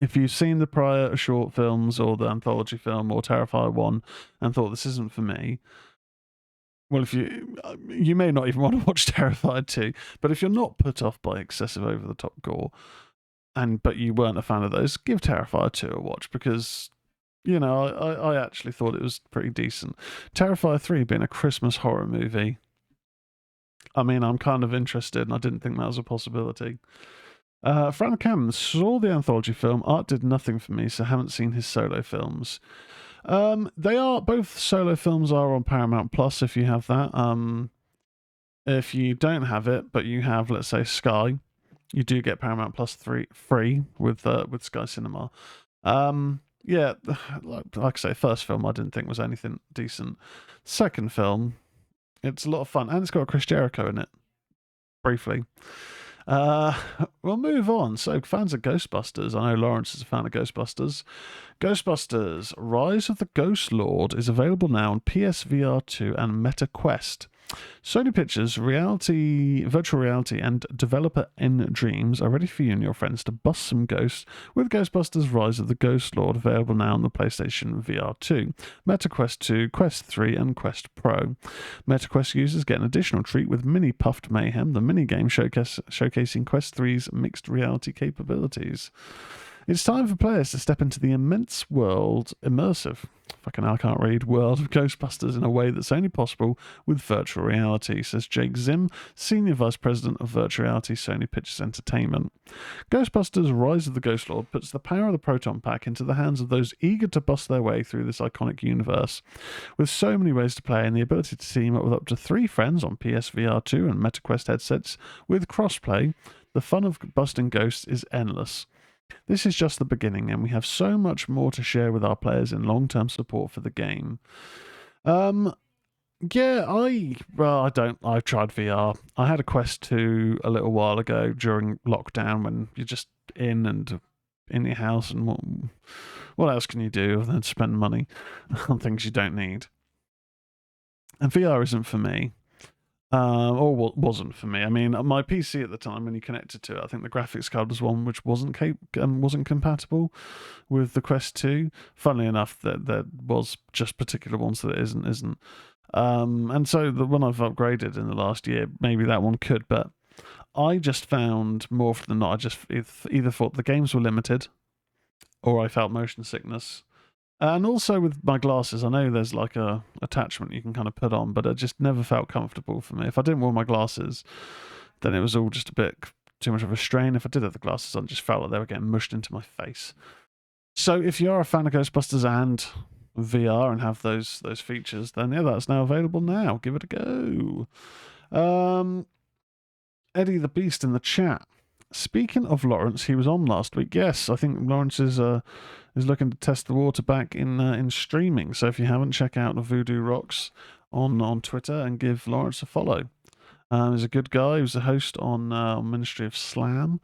if you've seen the prior short films or the anthology film or Terrifier 1 and thought this isn't for me, well, if you may not even want to watch Terrifier 2, but if you're not put off by excessive over-the-top gore, but you weren't a fan of those, give Terrifier 2 a watch, because, you know, I actually thought it was pretty decent. Terrifier 3 being a Christmas horror movie, I mean, I'm kind of interested, and I didn't think that was a possibility. Frank Cameron saw the anthology film. Art did nothing for me, so haven't seen his solo films. They are, both solo films are on Paramount Plus if you have that. If you don't have it, but you have, let's say, Sky, you do get Paramount Plus free with Sky Cinema. Yeah, like I say, first film I didn't think was anything decent. Second film, it's a lot of fun, and it's got Chris Jericho in it, briefly. We'll move on. So, fans of Ghostbusters. I know Lawrence is a fan of Ghostbusters. Ghostbusters Rise of the Ghost Lord is available now on PSVR 2 and Meta Quest. Sony Pictures, virtual reality, and developer nDreams are ready for you and your friends to bust some ghosts with Ghostbusters Rise of the Ghost Lord, available now on the PlayStation VR 2, Meta Quest 2, Quest 3, and Quest Pro. Meta Quest users get an additional treat with Mini Puffed Mayhem, the mini-game showcasing Quest 3's mixed reality capabilities. It's time for players to step into the immersive world of Ghostbusters in a way that's only possible with virtual reality, says Jake Zim, Senior Vice President of Virtual Reality, Sony Pictures Entertainment. Ghostbusters Rise of the Ghost Lord puts the power of the Proton Pack into the hands of those eager to bust their way through this iconic universe. With so many ways to play and the ability to team up with up to 3 friends on PSVR 2 and MetaQuest headsets with crossplay, the fun of busting ghosts is endless. This is just the beginning, and we have so much more to share with our players in long-term support for the game. I've tried VR. I had a Quest 2 a little while ago during lockdown when you're just in your house, and what else can you do other than spend money on things you don't need? And VR isn't for me. Or wasn't for me. I mean, my PC at the time, when you connected to it, I think the graphics card was one which wasn't compatible with the Quest 2. Funnily enough, there was just particular ones that it isn't. And so when I've upgraded in the last year, maybe that one could, but I just found more often than not, I just either thought the games were limited, or I felt motion sickness. And also with my glasses, I know there's like a attachment you can kind of put on, but it just never felt comfortable for me. If I didn't wear my glasses, then it was all just a bit too much of a strain. If I did have the glasses on, I just felt like they were getting mushed into my face. So if you are a fan of Ghostbusters and VR and have those features, then yeah, that's now available now. Give it a go. Eddie the Beast in the chat. Speaking of Lawrence, he was on last week. Yes, I think Lawrence is is looking to test the water back in streaming. So if you haven't, check out Voodoo Rocks on Twitter and give Lawrence a follow. He's a good guy. He was a host on Ministry of Slam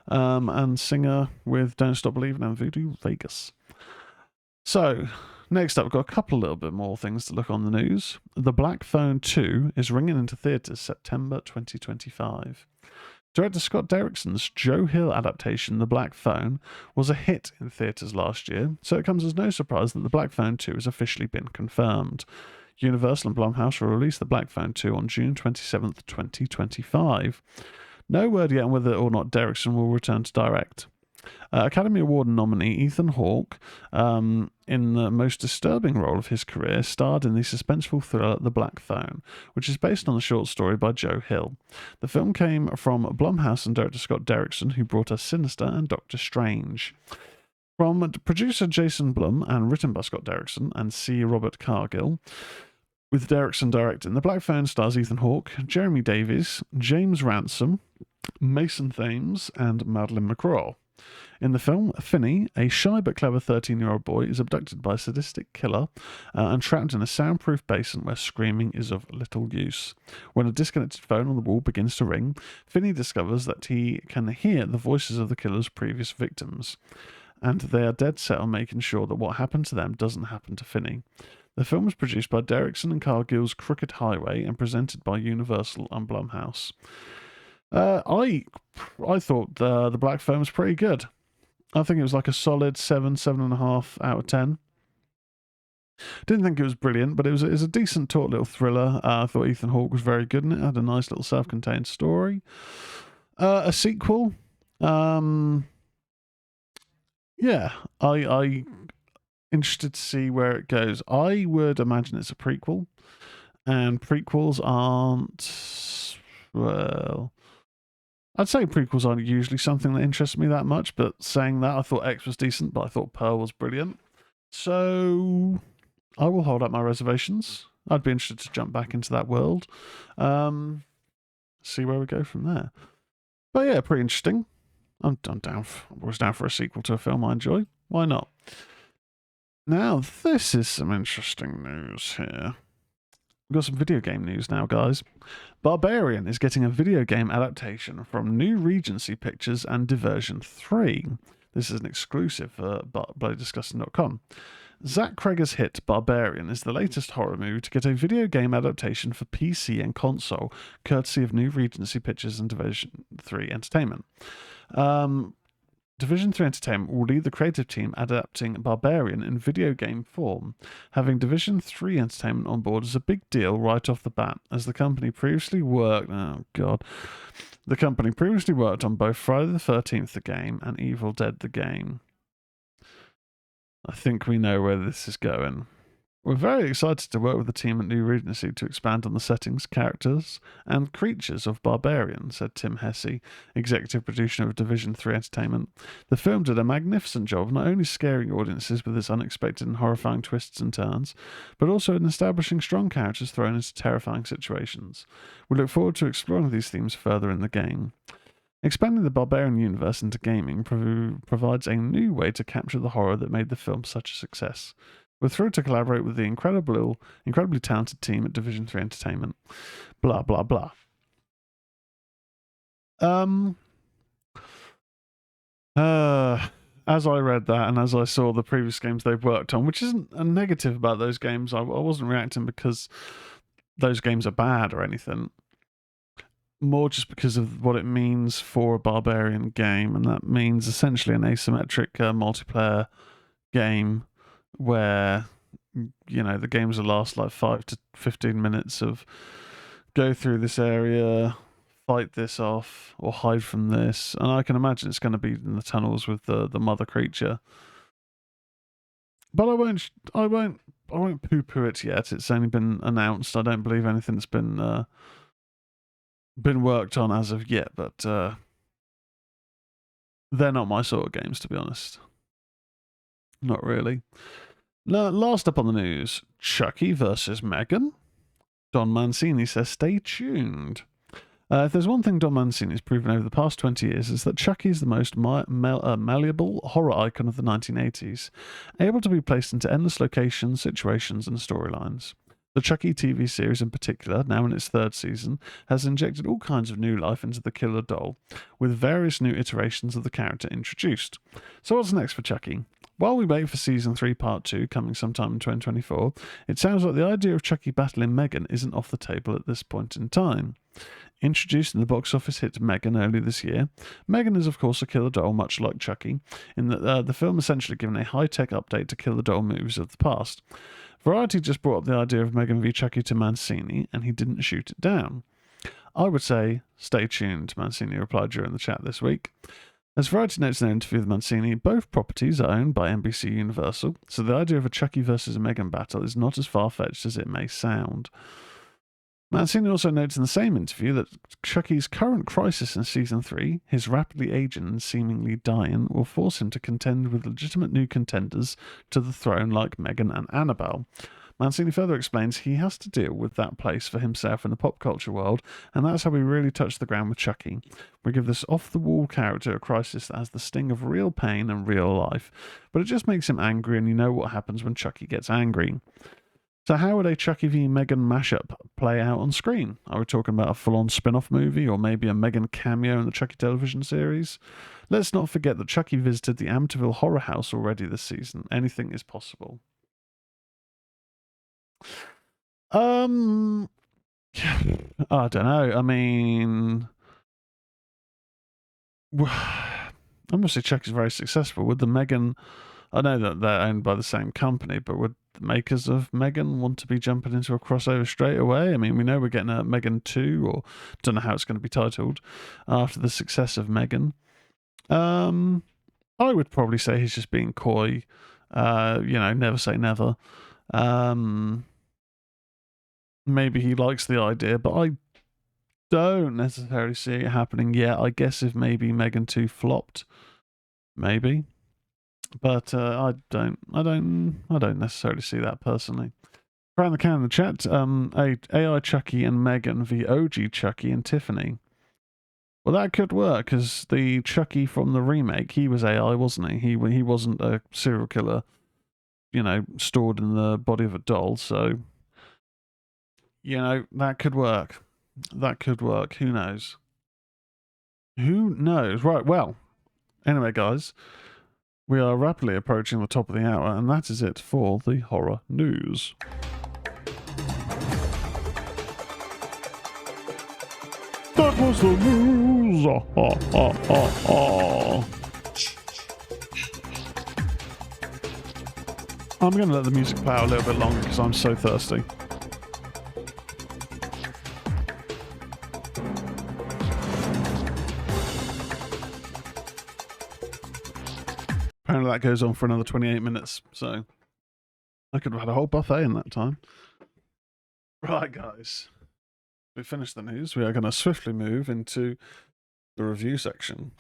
and singer with Don't Stop Believing and Voodoo Vegas. So, next up, we've got a couple little bit more things to look on the news. The Black Phone 2 is ringing into theatres September 2025. Director Scott Derrickson's Joe Hill adaptation, The Black Phone, was a hit in theatres last year, so it comes as no surprise that The Black Phone 2 has officially been confirmed. Universal and Blumhouse will release The Black Phone 2 on June 27th, 2025. No word yet on whether or not Derrickson will return to direct. Academy Award nominee Ethan Hawke, in the most disturbing role of his career, starred in the suspenseful thriller The Black Phone, which is based on a short story by Joe Hill. The film came from Blumhouse and director Scott Derrickson, who brought us Sinister and Doctor Strange. From producer Jason Blum and written by Scott Derrickson and C. Robert Cargill, with Derrickson directing, The Black Phone stars Ethan Hawke, Jeremy Davies, James Ransom, Mason Thames, and Madeline McGraw. In the film, Finney, a shy but clever 13-year-old boy, is abducted by a sadistic killer and trapped in a soundproof basement where screaming is of little use. When a disconnected phone on the wall begins to ring, Finney discovers that he can hear the voices of the killer's previous victims, and they are dead set on making sure that what happened to them doesn't happen to Finney. The film was produced by Derrickson and Cargill's Crooked Highway and presented by Universal and Blumhouse. I thought the Black Phone was pretty good. I think it was like a solid 7.5 out of 10. Didn't think it was brilliant, but it was a decent, taut little thriller. I thought Ethan Hawke was very good in it. Had a nice little self-contained story. A sequel. Yeah, I interested to see where it goes. I would imagine it's a prequel, and prequels aren't, well, I'd say prequels aren't usually something that interests me that much, but saying that, I thought X was decent, but I thought Pearl was brilliant. So I will hold up my reservations. I'd be interested to jump back into that world. See where we go from there. But yeah, pretty interesting. I'm down. I'm always down for a sequel to a film I enjoy. Why not? Now, this is some interesting news here. We've got some video game news now, guys. Barbarian is getting a video game adaptation from New Regency Pictures and Diversion 3. This is an exclusive for BloodyDisgusting.com. Zach Cregger's hit Barbarian is the latest horror movie to get a video game adaptation for PC and console, courtesy of New Regency Pictures and Division 3 Entertainment. Division 3 Entertainment will lead the creative team adapting Barbarian in video game form. Having Division 3 Entertainment on board is a big deal right off the bat, as the company previously worked... Oh, God. The company previously worked on both Friday the 13th, the game, and Evil Dead, the game. I think we know where this is going. We're very excited to work with the team at New Regency to expand on the settings, characters, and creatures of Barbarian, said Tim Hesse, executive producer of Division 3 Entertainment. The film did a magnificent job of not only scaring audiences with its unexpected and horrifying twists and turns, but also in establishing strong characters thrown into terrifying situations. We look forward to exploring these themes further in the game. Expanding the Barbarian universe into gaming provides a new way to capture the horror that made the film such a success. We're thrilled to collaborate with the incredibly talented team at Division 3 Entertainment. Blah, blah, blah. As I read that and as I saw the previous games they've worked on, which isn't a negative about those games, I wasn't reacting because those games are bad or anything. More just because of what it means for a Barbarian game, and that means essentially an asymmetric multiplayer game where, you know, the games will last like 5 to 15 minutes of go through this area, fight this off, or hide from this. And I can imagine it's going to be in the tunnels with the mother creature. But I won't poo-poo it yet. It's only been announced. I don't believe anything's been worked on as of yet, but they're not my sort of games, to be honest. Not really. Last up on the news, Chucky versus Megan. Don Mancini says, stay tuned. If there's one thing Don Mancini has proven over the past 20 years, is that Chucky is the most malleable horror icon of the 1980s, able to be placed into endless locations, situations, and storylines. The Chucky TV series in particular, now in its third season, has injected all kinds of new life into the killer doll, with various new iterations of the character introduced. So what's next for Chucky? While we wait for Season 3 Part 2 coming sometime in 2024, it sounds like the idea of Chucky battling Megan isn't off the table at this point in time. Introduced in the box office hit Megan earlier this year, Megan is of course a killer doll much like Chucky, in that the film essentially given a high-tech update to killer doll movies of the past. Variety just brought up the idea of Megan v Chucky to Mancini, and he didn't shoot it down. I would say, stay tuned, Mancini replied during the chat this week. As Variety notes in their interview with Mancini, both properties are owned by NBC Universal, so the idea of a Chucky versus a Megan battle is not as far-fetched as it may sound. Mancini also notes in the same interview that Chucky's current crisis in Season 3, his rapidly aging and seemingly dying, will force him to contend with legitimate new contenders to the throne like Megan and Annabelle. Mancini further explains he has to deal with that place for himself in the pop culture world, and that's how we really touch the ground with Chucky. We give this off-the-wall character a crisis that has the sting of real pain and real life, but it just makes him angry, and you know what happens when Chucky gets angry. So how would a Chucky v Megan mashup play out on screen? Are we talking about a full-on spin-off movie, or maybe a Megan cameo in the Chucky television series? Let's not forget that Chucky visited the Amityville Horror House already this season. Anything is possible. I don't know. I mean, I must say Chucky's very successful. With the Megan, I know that they're owned by the same company, but would the makers of Megan want to be jumping into a crossover straight away? I mean, we know we're getting a Megan 2, or don't know how it's going to be titled, after the success of Megan. I would probably say he's just being coy. Never say never. Maybe he likes the idea, but I don't necessarily see it happening yet. I guess if maybe Megan 2 flopped, maybe. But I don't necessarily see that personally. Around the can in the chat, AI Chucky and Megan v OG Chucky and Tiffany. Well, that could work, because the Chucky from the remake, he was AI, wasn't he? He wasn't a serial killer, stored in the body of a doll. So, that could work. That could work. Who knows? Who knows? Right. Well. Anyway, guys. We are rapidly approaching the top of the hour, and that is it for the horror news. That was the news! I'm going to let the music play out a little bit longer because I'm so thirsty. Apparently that goes on for another 28 minutes, so I could have had a whole buffet in that time. Right, guys. We finished the news. We are going to swiftly move into the review section.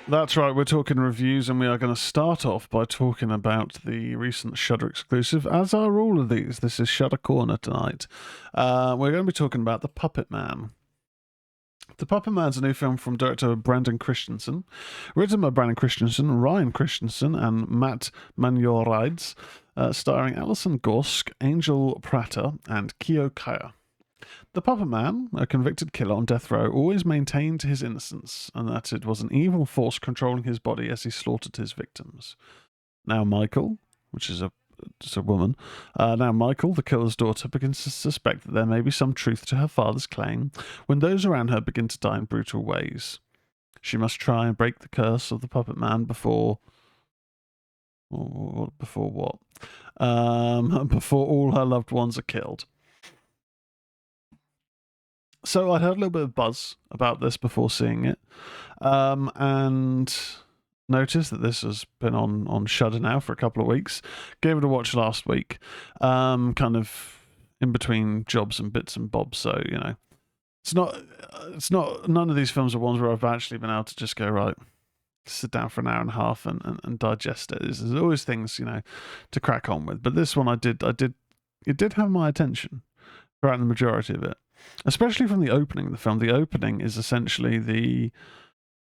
That's right, we're talking reviews, and we are going to start off by talking about the recent Shudder exclusive, as are all of these. This is Shudder Corner tonight. We're going to be talking about The Puppet Man. The Puppet Man's a new film from director Brandon Christensen, written by Brandon Christensen, Ryan Christensen, and Matt Manjorides, starring Alison Gorsk, Angel Prater, and Kyo Kaya. The Puppet Man, a convicted killer on death row, always maintained his innocence, and that it was an evil force controlling his body as he slaughtered his victims. Now Michael, which is a woman. Now Michael, the killer's daughter, begins to suspect that there may be some truth to her father's claim when those around her begin to die in brutal ways. She must try and break the curse of the Puppet Man before what? Before all her loved ones are killed. So I heard a little bit of buzz about this before seeing it, and noticed that this has been on Shudder now for a couple of weeks. Gave it a watch last week, kind of in between jobs and bits and bobs. So it's not. None of these films are ones where I've actually been able to just go right, sit down for an hour and a half and digest it. There's always things to crack on with. But this one I did it did have my attention throughout the majority of it, especially from the opening of the film. The opening is essentially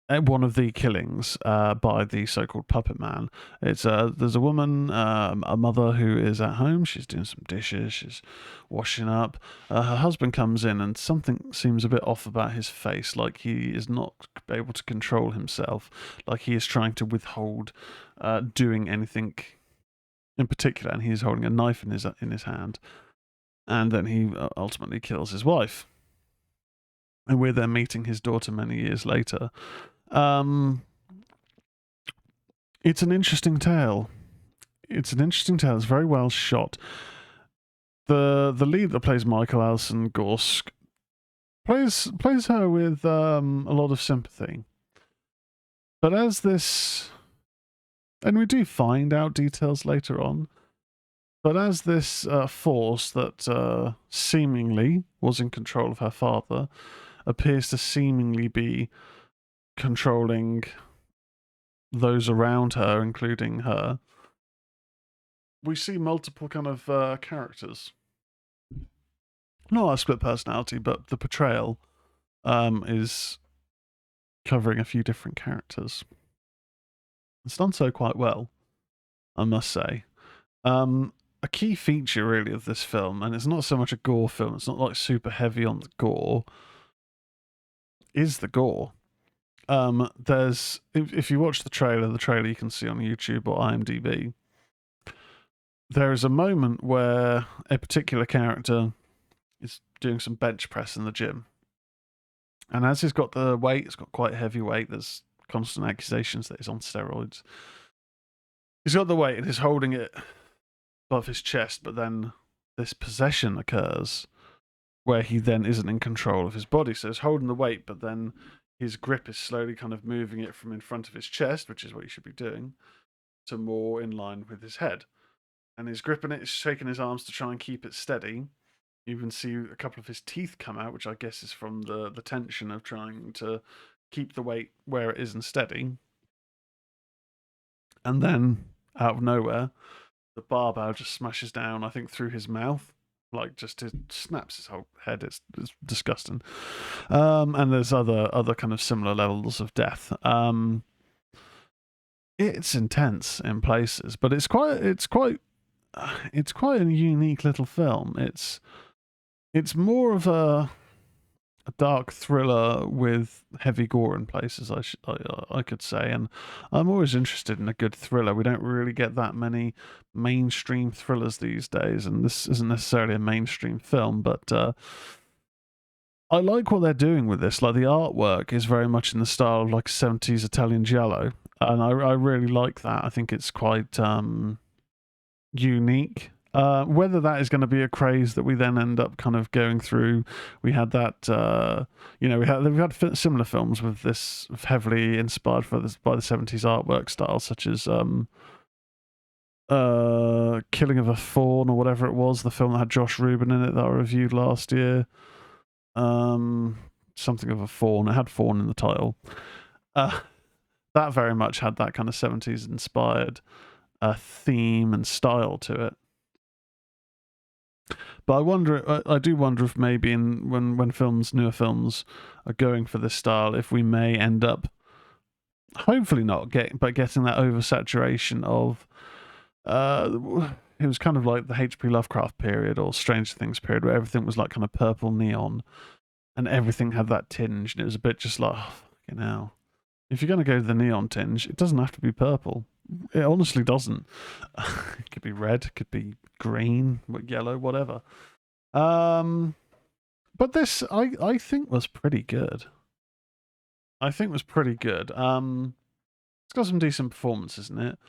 one of the killings by the so-called puppet man. It's there's a woman, a mother who is at home. She's doing some dishes. She's washing up. Her husband comes in, and something seems a bit off about his face. Like he is not able to control himself. Like he is trying to withhold doing anything in particular, and he's holding a knife in his hand. And then he ultimately kills his wife. And we're then meeting his daughter many years later. It's an interesting tale. It's very well shot. The lead that plays Michael Alison Gorsk plays her with a lot of sympathy. But as this, and we do find out details later on, but as this force that seemingly was in control of her father appears to seemingly be controlling those around her, including her, we see multiple kind of characters. Not a split personality, but the portrayal is covering a few different characters. It's done so quite well, I must say. A key feature, really, of this film, and it's not so much a gore film, it's not like super heavy on the gore, is the gore. There's, if you watch the trailer you can see on YouTube or IMDb, there is a moment where a particular character is doing some bench press in the gym. And as he's got the weight, it's got quite heavy weight, there's constant accusations that he's on steroids. He's got the weight and he's holding it above his chest, but then this possession occurs where he then isn't in control of his body. So he's holding the weight, but then his grip is slowly kind of moving it from in front of his chest, which is what you should be doing, to more in line with his head. And he's gripping it, he's shaking his arms to try and keep it steady. You can see a couple of his teeth come out, which I guess is from the tension of trying to keep the weight where it is and steady. And then, out of nowhere, the barbell just smashes down, I think, through his mouth. Like, just it snaps his whole head. It's disgusting. And there's other kind of similar levels of death. It's intense in places, but it's quite a unique little film. It's more of a dark thriller with heavy gore in places, I could say, and I'm always interested in a good thriller. We don't really get that many mainstream thrillers these days, and this isn't necessarily a mainstream film, but I like what they're doing with this. Like, the artwork is very much in the style of like 70s Italian giallo, and I really like that. I think it's quite unique. Whether that is going to be a craze that we then end up kind of going through, we had that, we've had similar films with this heavily inspired by the 70s artwork style, such as Killing of a Fawn or whatever it was, the film that had Josh Rubin in it that I reviewed last year. Something of a fawn. It had fawn in the title. That very much had that kind of 70s inspired theme and style to it. But I do wonder if maybe when newer films are going for this style, if we may end up, hopefully not, getting that oversaturation of, it was kind of like the H.P. Lovecraft period or Stranger Things period, where everything was like kind of purple neon, and everything had that tinge, and it was a bit just like, oh, fucking hell. If you're going to go to the neon tinge, it doesn't have to be purple. It honestly doesn't. It could be red, it could be green, yellow, whatever. But this, I think, was pretty good. It's got some decent performances in it.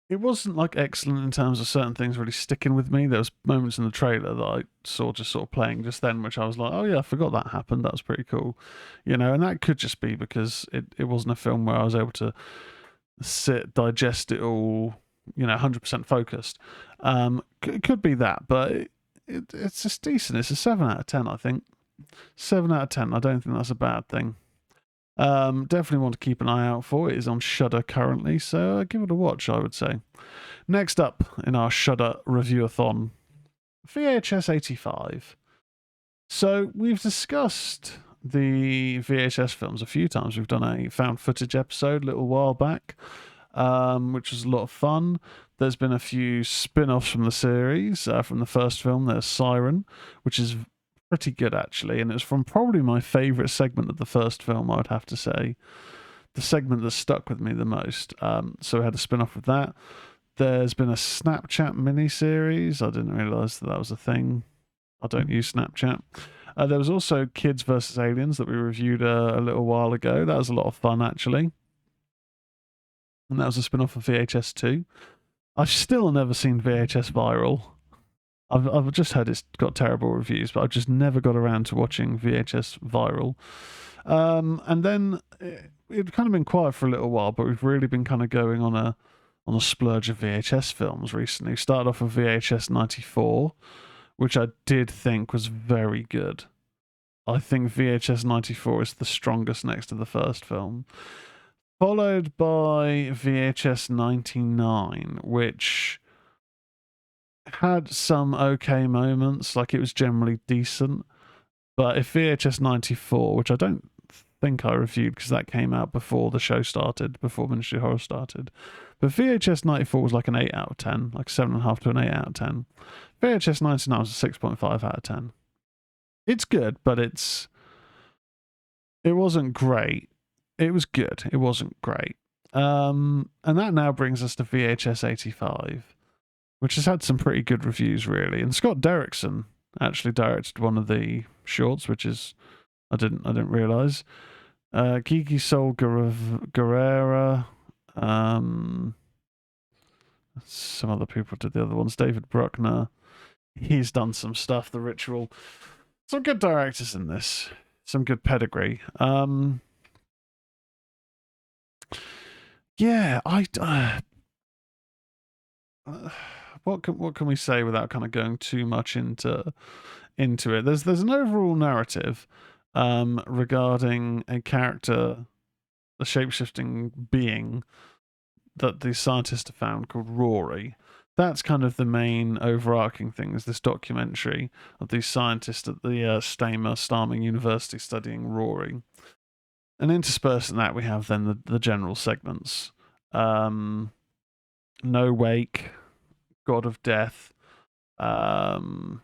It wasn't like excellent in terms of certain things really sticking with me. There was moments in the trailer that I saw just sort of playing just then, which I was like, oh yeah, I forgot that happened. That was pretty cool. And that could just be because it wasn't a film where I was able to sit, digest it all, 100% focused. It could be that, but it's just decent. It's a 7 out of 10, I think. 7 out of 10. I don't think that's a bad thing. Definitely want to keep an eye out for it. It is on Shudder currently, so give it a watch, I would say. Next up in our Shudder review-a-thon, VHS 85. So we've discussed the VHS films a few times. We've done a found footage episode a little while back, which was a lot of fun. There's been a few spin-offs from the series. From the first film, there's Siren, which is pretty good actually, and it's from probably my favourite segment of the first film, I would have to say. The segment that stuck with me the most. So we had a spin-off of that. There's been a Snapchat mini-series. I didn't realise that was a thing. I don't use Snapchat. There was also Kids vs. Aliens that we reviewed a little while ago. That was a lot of fun, actually. And that was a spin-off of VHS 2. I've still never seen VHS Viral. I've just heard it's got terrible reviews, but I've just never got around to watching VHS Viral. And then it'd kind of been quiet for a little while, but we've really been kind of going on a splurge of VHS films recently. Started off with VHS 94, which I did think was very good. I think VHS 94 is the strongest next to the first film. Followed by VHS 99, which had some okay moments, like it was generally decent. But if VHS 94, which I don't think I reviewed because that came out before the show started, before Ministry of Horror started. But VHS 94 was like an 8 out of 10, like 7.5 to an 8 out of 10. VHS 99 was a 6.5 out of 10. It's good, but it wasn't great. It was good. It wasn't great. And that now brings us to VHS 85, which has had some pretty good reviews, really. And Scott Derrickson actually directed one of the shorts, which is I didn't realise. Kiki Sol Guerrera. Some other people did the other ones. David Bruckner. He's done some stuff. The Ritual. Some good directors in this. Some good pedigree. Yeah, what can we say without kind of going too much into it? There's an overall narrative regarding a character, a shapeshifting being that the scientists have found called Rory. That's kind of the main overarching thing, is this documentary of these scientists at the Starming University studying Rory. And interspersed in that, we have then the general segments. No Wake, God of Death, TKNOGD,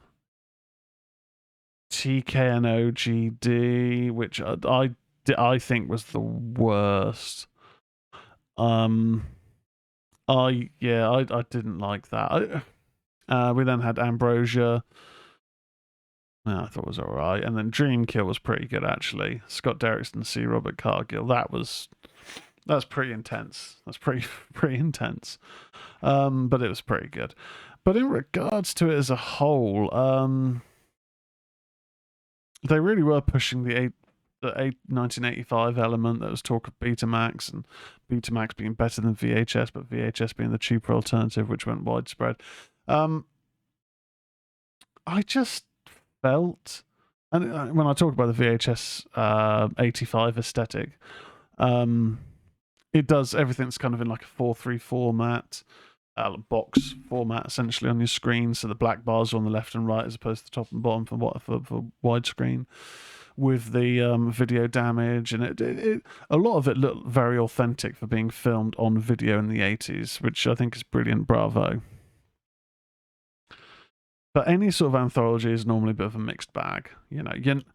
which I think was the worst. I didn't like that. We then had Ambrosia. I thought it was all right, and then Dreamkill was pretty good actually. Scott Derrickson, C. Robert Cargill. That's pretty intense. That's pretty intense. But it was pretty good. But in regards to it as a whole, they really were pushing the 1985 element. There was talk of Betamax, and Betamax being better than VHS, but VHS being the cheaper alternative, which went widespread. I just felt, and when I talk about the VHS 85 aesthetic, it does everything's kind of in like a 4:3 format, box format essentially on your screen. So the black bars are on the left and right as opposed to the top and bottom for widescreen, with the video damage, and it a lot of it looked very authentic for being filmed on video in the 80s, which I think is brilliant. Bravo. But any sort of anthology is normally a bit of a mixed bag. The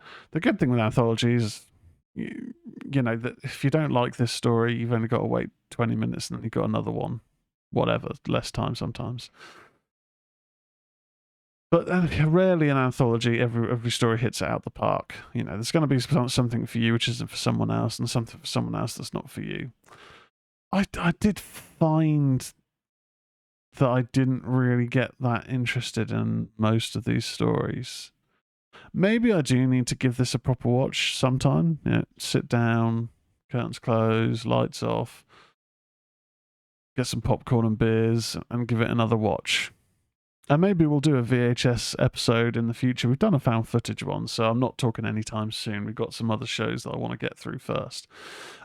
good thing with anthologies is, that if you don't like this story, you've only got to wait 20 minutes and then you've got another one. Whatever, less time sometimes. But rarely an anthology, every story hits it out the park. There's going to be something for you which isn't for someone else, and something for someone else that's not for you. I did find that I didn't really get that interested in most of these stories. Maybe I do need to give this a proper watch sometime. Sit down, curtains closed, lights off, get some popcorn and beers, and give it another watch. And maybe we'll do a VHS episode in the future. We've done a found footage one, so I'm not talking anytime soon. We've got some other shows that I want to get through first.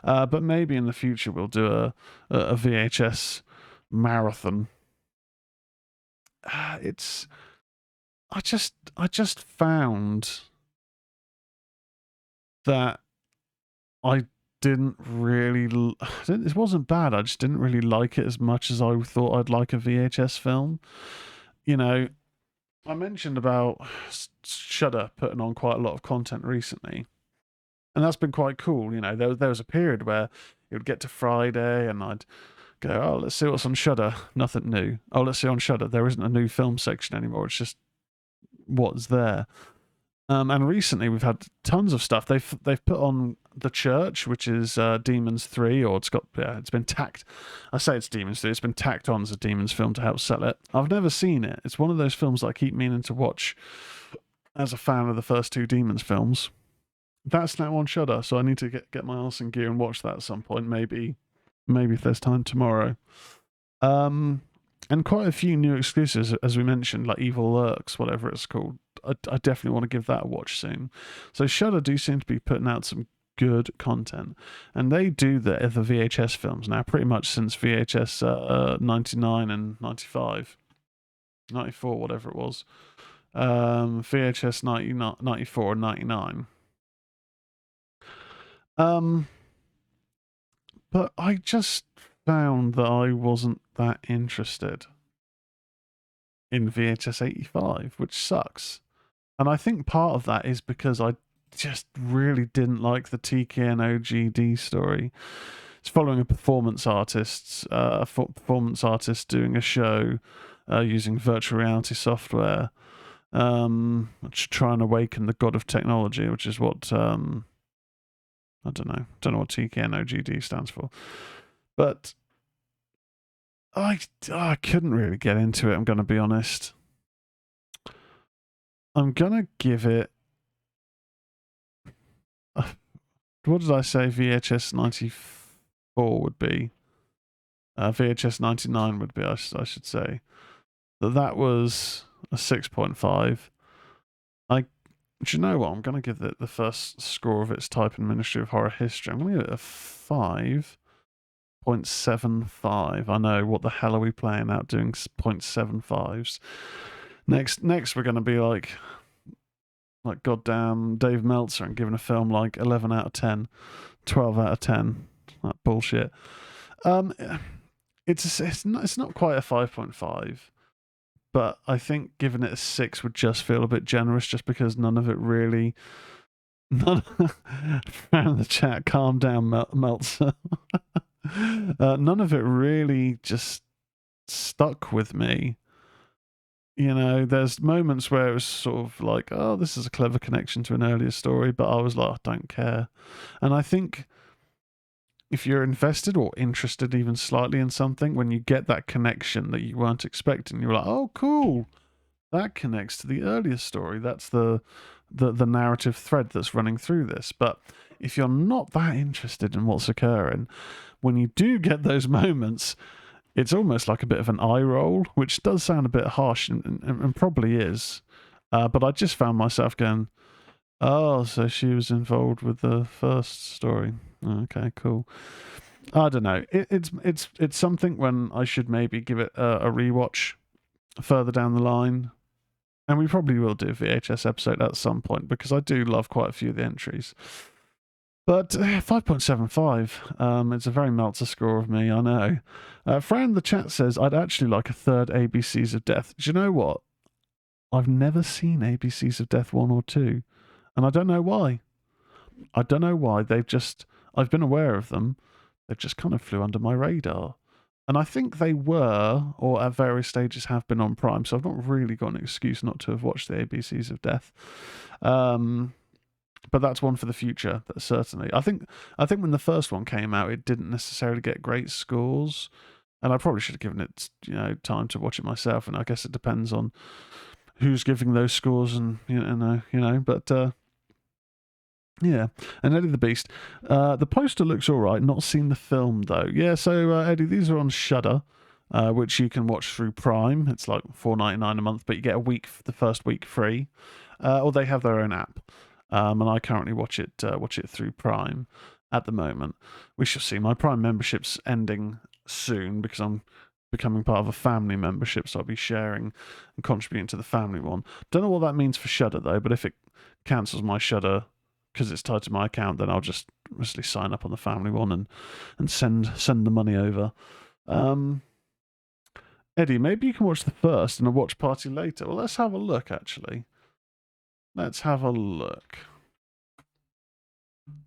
But maybe in the future we'll do a VHS marathon. I just found that I didn't really. It wasn't bad. I just didn't really like it as much as I thought I'd like a VHS film. You know, I mentioned about Shudder putting on quite a lot of content recently, and that's been quite cool. You know, there was a period where it would get to Friday, and I'd go, oh, let's see what's on Shudder. Nothing new. Oh, let's see on Shudder. There isn't a new film section anymore. It's just what's there. And recently we've had tons of stuff. They've put on The Church, which is Demons 3, or it's been tacked. I say it's Demons 3. It's been tacked on as a Demons film to help sell it. I've never seen it. It's one of those films that I keep meaning to watch as a fan of the first two Demons films. That's now on Shudder, so I need to get my arse in gear and watch that at some point. Maybe if there's time tomorrow. And quite a few new exclusives, as we mentioned, like Evil Lurks, whatever it's called. I definitely want to give that a watch soon. So Shudder do seem to be putting out some good content, and they do the VHS films now pretty much since VHS 99 and 95, 94, whatever it was. VHS 94 and 99. But I just found that I wasn't that interested in VHS 85, which sucks. And I think part of that is because I just really didn't like the TKN OGD story. It's following a performance artist doing a show using virtual reality software to try and awaken the god of technology, which is what I don't know what TKN OGD stands for. But I couldn't really get into it, I'm going to be honest. I'm going to give it... what did I say VHS 94 would be? VHS 99 would be, I should say. That was a 6.5. Do you know what? I'm going to give it the first score of its type in Ministry of Horror history. I'm going to give it a 5.75. I know, what the hell are we playing out doing 0.75s? Next we're going to be like goddamn Dave Meltzer and giving a film like 11 out of 10, 12 out of 10. That bullshit. It's not quite a 5.5, but I think giving it a 6 would just feel a bit generous, just because none of it really... Around the chat, calm down, Meltzer. None of it really just stuck with me. You know, there's moments where it was sort of like, oh, this is a clever connection to an earlier story, but I was like, I don't care. And I think if you're invested or interested even slightly in something, when you get that connection that you weren't expecting, you're like, oh, cool, that connects to the earlier story. That's the narrative thread that's running through this. But if you're not that interested in what's occurring, when you do get those moments, it's almost like a bit of an eye roll, which does sound a bit harsh and probably is. But I just found myself going, oh, so she was involved with the first story. Okay, cool. I don't know. It's something when I should maybe give it a rewatch further down the line. And we probably will do a VHS episode at some point, because I do love quite a few of the entries. But 5.75, it's a very Meltzer score of me, I know. Fran in the chat says, I'd actually like a third ABCs of Death. Do you know what? I've never seen ABCs of Death 1 or 2. And I don't know why. I've been aware of them. They've just kind of flew under my radar. And I think they were, or at various stages have been on Prime, so I've not really got an excuse not to have watched the ABCs of Death. But that's one for the future, certainly. I think when the first one came out, it didn't necessarily get great scores, and I probably should have given it, time to watch it myself. And I guess it depends on who's giving those scores, and But yeah, and Eddie the Beast. The poster looks all right. Not seen the film though. Yeah, so Eddie, these are on Shudder, which you can watch through Prime. It's like $4.99 a month, but you get the first week free, or they have their own app. And I currently watch it through Prime at the moment. We shall see. My Prime membership's ending soon because I'm becoming part of a family membership, so I'll be sharing and contributing to the family one. Don't know what that means for Shudder though, but if it cancels my Shudder because it's tied to my account, then I'll just mostly sign up on the family one and send the money over. Eddie, maybe you can watch the first and a watch party later. Well, let's have a look, actually. Let's have a look.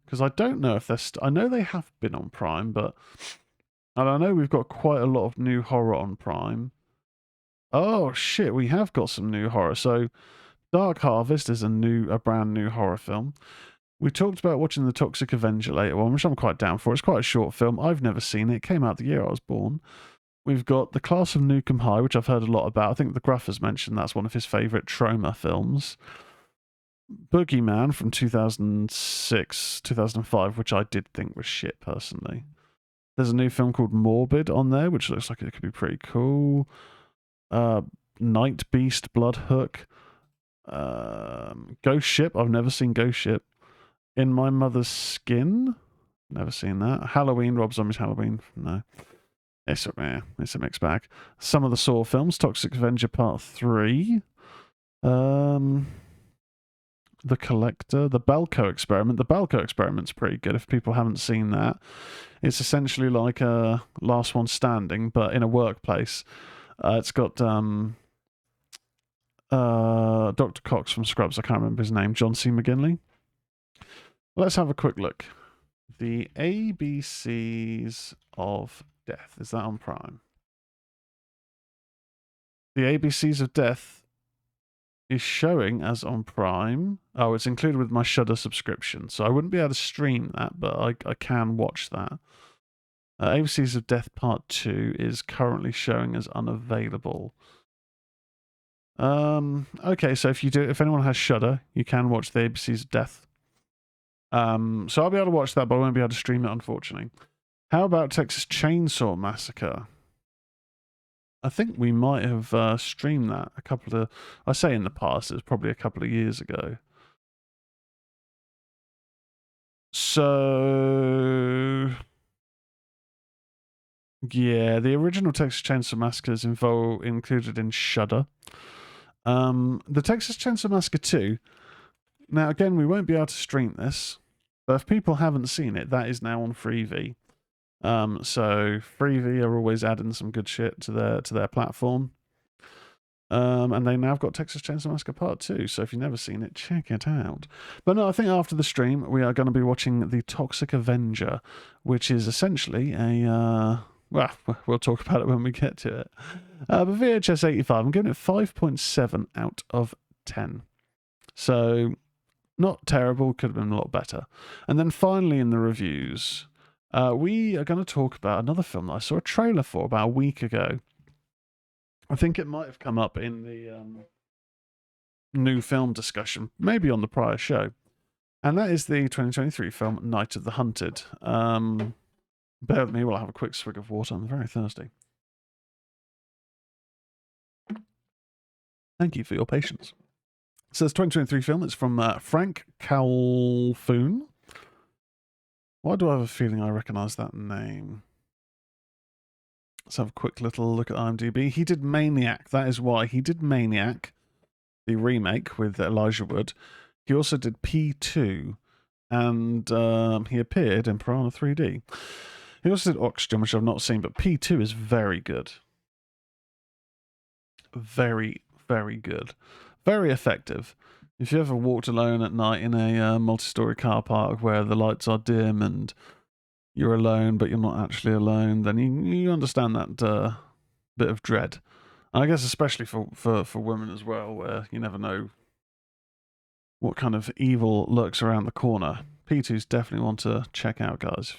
Because I don't know if they're... I know they have been on Prime, but... And I know we've got quite a lot of new horror on Prime. Oh, shit, we have got some new horror. So, Dark Harvest is a brand new horror film. We talked about watching The Toxic Avenger later on, which I'm quite down for. It's quite a short film. I've never seen it. It came out the year I was born. We've got The Class of Nukem High, which I've heard a lot about. I think the Gruff has mentioned that's one of his favourite trauma films. Boogeyman from 2006, 2005, which I did think was shit, personally. There's a new film called Morbid on there, which looks like it could be pretty cool. Night Beast, Blood Hook. Ghost Ship, I've never seen Ghost Ship. In My Mother's Skin, never seen that. Halloween, Rob Zombie's Halloween, no. It's a mixed bag. Some of the Saw films, Toxic Avenger Part 3. The Collector, The Belko Experiment. The Belko Experiment's pretty good if people haven't seen that. It's essentially like a Last One Standing, but in a workplace. It's got Dr. Cox from Scrubs, I can't remember his name, John C. McGinley. Let's have a quick look. The ABCs of Death. Is that on Prime? The ABCs of Death is showing as on Prime. Oh, it's included with my Shudder subscription, so I wouldn't be able to stream that, but I can watch that. ABCs of Death Part 2 is currently showing as unavailable. Okay, so if anyone has Shudder, you can watch the ABCs of Death. So I'll be able to watch that, but I won't be able to stream it, unfortunately. How about Texas Chainsaw Massacre? I think we might have streamed that a couple of... I say in the past, it was probably a couple of years ago. So... yeah, the original Texas Chainsaw Massacre is included in Shudder. The Texas Chainsaw Massacre 2... Now, again, we won't be able to stream this, but if people haven't seen it, that is now on Freevee. So Freevee are always adding some good shit to their platform. And they now have got Texas Chainsaw Massacre Part 2, so if you've never seen it, check it out. But no, I think after the stream, we are going to be watching The Toxic Avenger, which is essentially a... well, we'll talk about it when we get to it. But VHS 85, I'm giving it 5.7 out of 10. So... not terrible, could have been a lot better. And then finally in the reviews, we are going to talk about another film that I saw a trailer for about a week ago. I think it might have come up in the new film discussion, maybe on the prior show. And that is the 2023 film Night of the Hunted. Bear with me while I have a quick swig of water. I'm very thirsty. Thank you for your patience. So it's a 2023 film. It's from Frank Calhoun. Why do I have a feeling I recognise that name? Let's have a quick little look at IMDb. He did Maniac. That is why. He did Maniac, the remake with Elijah Wood. He also did P2, and he appeared in Piranha 3D. He also did Oxygen, which I've not seen, but P2 is very good. Very, very good. Very effective. If you ever walked alone at night in a multi-story car park where the lights are dim and you're alone but you're not actually alone, then you understand that bit of dread. And I guess especially for women as well, where you never know what kind of evil lurks around the corner. P2's definitely one to check out, guys.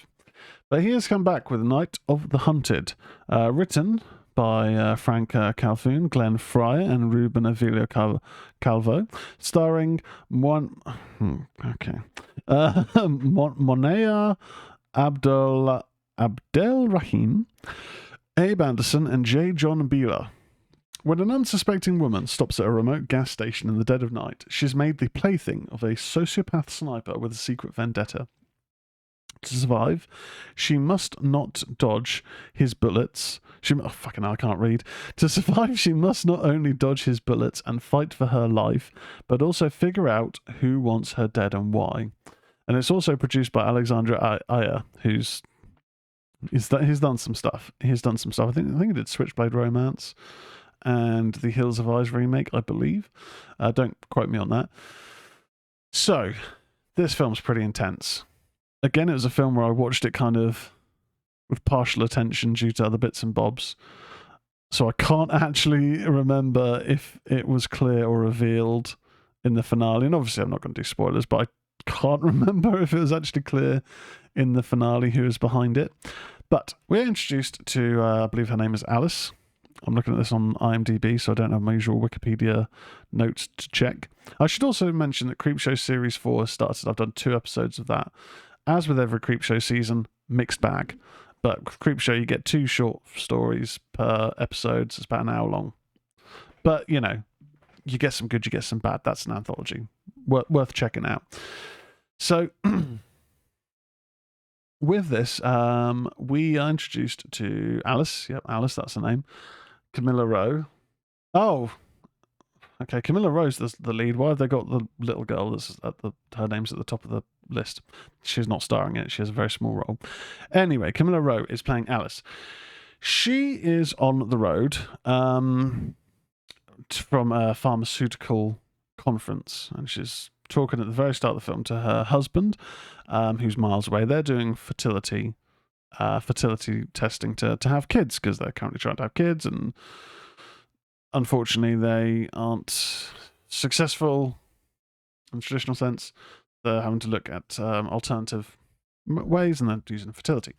But he has come back with Night of the Hunted, written by Frank Calhoun, Glenn Fryer, and Ruben Avilio Calvo, starring Monea Abdel Rahim, Abe Anderson, and J. John Beeler. When an unsuspecting woman stops at a remote gas station in the dead of night, she's made the plaything of a sociopath sniper with a secret vendetta. To survive, she must not dodge his bullets. Fucking hell, I can't read. To survive, she must not only dodge his bullets and fight for her life, but also figure out who wants her dead and why. And it's also produced by Alexandra Ayer, he's done some stuff. He's done some stuff. I think he did Switchblade Romance and the Hills of Eyes remake, I believe. Don't quote me on that. So, this film's pretty intense. Again, it was a film where I watched it kind of with partial attention due to other bits and bobs. So I can't actually remember if it was clear or revealed in the finale. And obviously I'm not going to do spoilers, but I can't remember if it was actually clear in the finale who was behind it. But we're introduced to, I believe her name is Alice. I'm looking at this on IMDb, so I don't have my usual Wikipedia notes to check. I should also mention that Creepshow Series 4 has started. I've done 2 episodes of that. As with every Creepshow season, mixed bag. But Creepshow, you get 2 short stories per episode. So it's about an hour long. But, you know, you get some good, you get some bad. That's an anthology. Worth checking out. So, with this, we are introduced to Alice. Yep, Alice, that's her name. Camilla Rowe. Oh, okay, Camilla Rowe's the lead. Why have they got the little girl that's her name's at the top of the list? She's not starring in it. She has a very small role. Anyway, Camilla Rowe is playing Alice. She is on the road from a pharmaceutical conference, and she's talking at the very start of the film to her husband, who's miles away. They're doing fertility testing to have kids, because they're currently trying to have kids, and unfortunately they aren't successful in the traditional sense. They're having to look at alternative ways, and they're using fertility.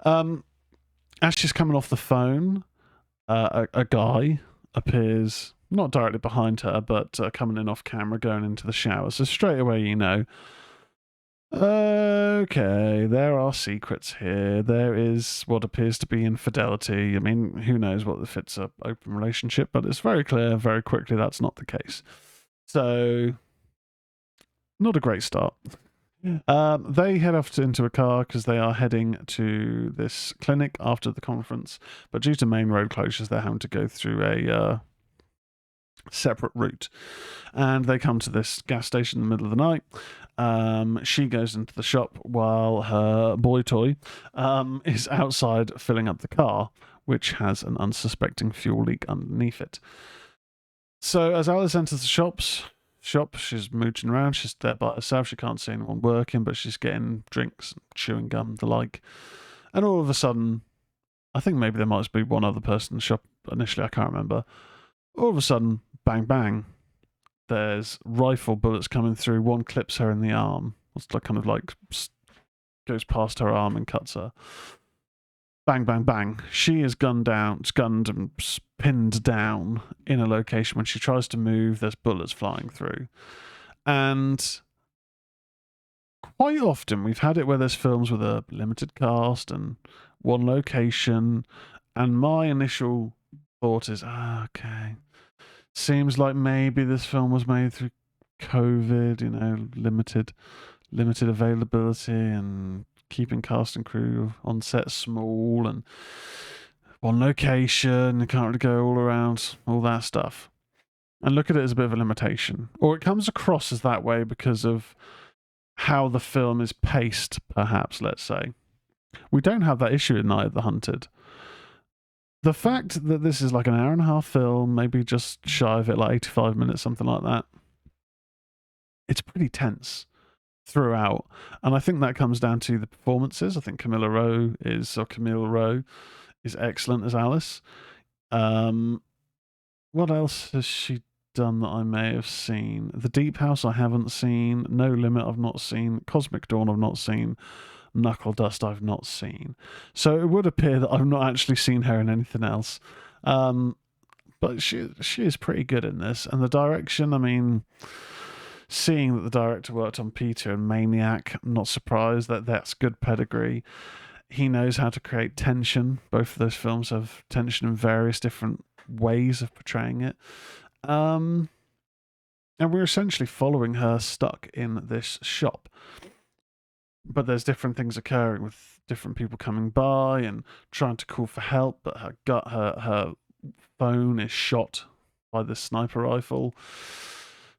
As she's coming off the phone, a guy appears, not directly behind her, but coming in off camera, going into the shower. So straight away, you know, okay, there are secrets here. There is what appears to be infidelity. I mean, who knows what if it's an open relationship, but it's very clear very quickly that's not the case. So, not a great start. They head off into a car because they are heading to this clinic after the conference, but due to main road closures, they're having to go through a separate route, and they come to this gas station in the middle of the night. She goes into the shop while her boy toy is outside filling up the car, which has an unsuspecting fuel leak underneath it. So as Alice enters the shop, she's mooching around. She's there by herself. She can't see anyone working, but she's getting drinks, chewing gum, the like. And all of a sudden, I think maybe there might be one other person in the shop initially, I can't remember. All of a sudden, bang, bang, there's rifle bullets coming through. One clips her in the arm. It's like kind of like goes past her arm and cuts her. Bang, bang, bang. She is gunned and pinned down in a location. When she tries to move, there's bullets flying through. And quite often we've had it where there's films with a limited cast and one location. And my initial thought is, okay, seems like maybe this film was made through COVID, you know, limited availability and keeping cast and crew on set small and one location. You can't really go all around, all that stuff. And look at it as a bit of a limitation. Or it comes across as that way because of how the film is paced, perhaps, let's say. We don't have that issue in Night of the Hunted. The fact that this is like an hour and a half film, maybe just shy of it, like 85 minutes, something like that, it's pretty tense throughout. And I think that comes down to the performances. I think Camille Rowe is excellent as Alice. What else has she done that I may have seen? The Deep House I haven't seen. No Limit I've not seen. Cosmic Dawn I've not seen. Knuckle Dust I've not seen. So it would appear that I've not actually seen her in anything else. But she is pretty good in this. And the direction, I mean, seeing that the director worked on Peter and Maniac, I'm not surprised that's good pedigree. He knows how to create tension. Both of those films have tension in various different ways of portraying it. And we're essentially following her stuck in this shop. but there's different things occurring with different people coming by and trying to call for help, but her phone is shot by the sniper rifle.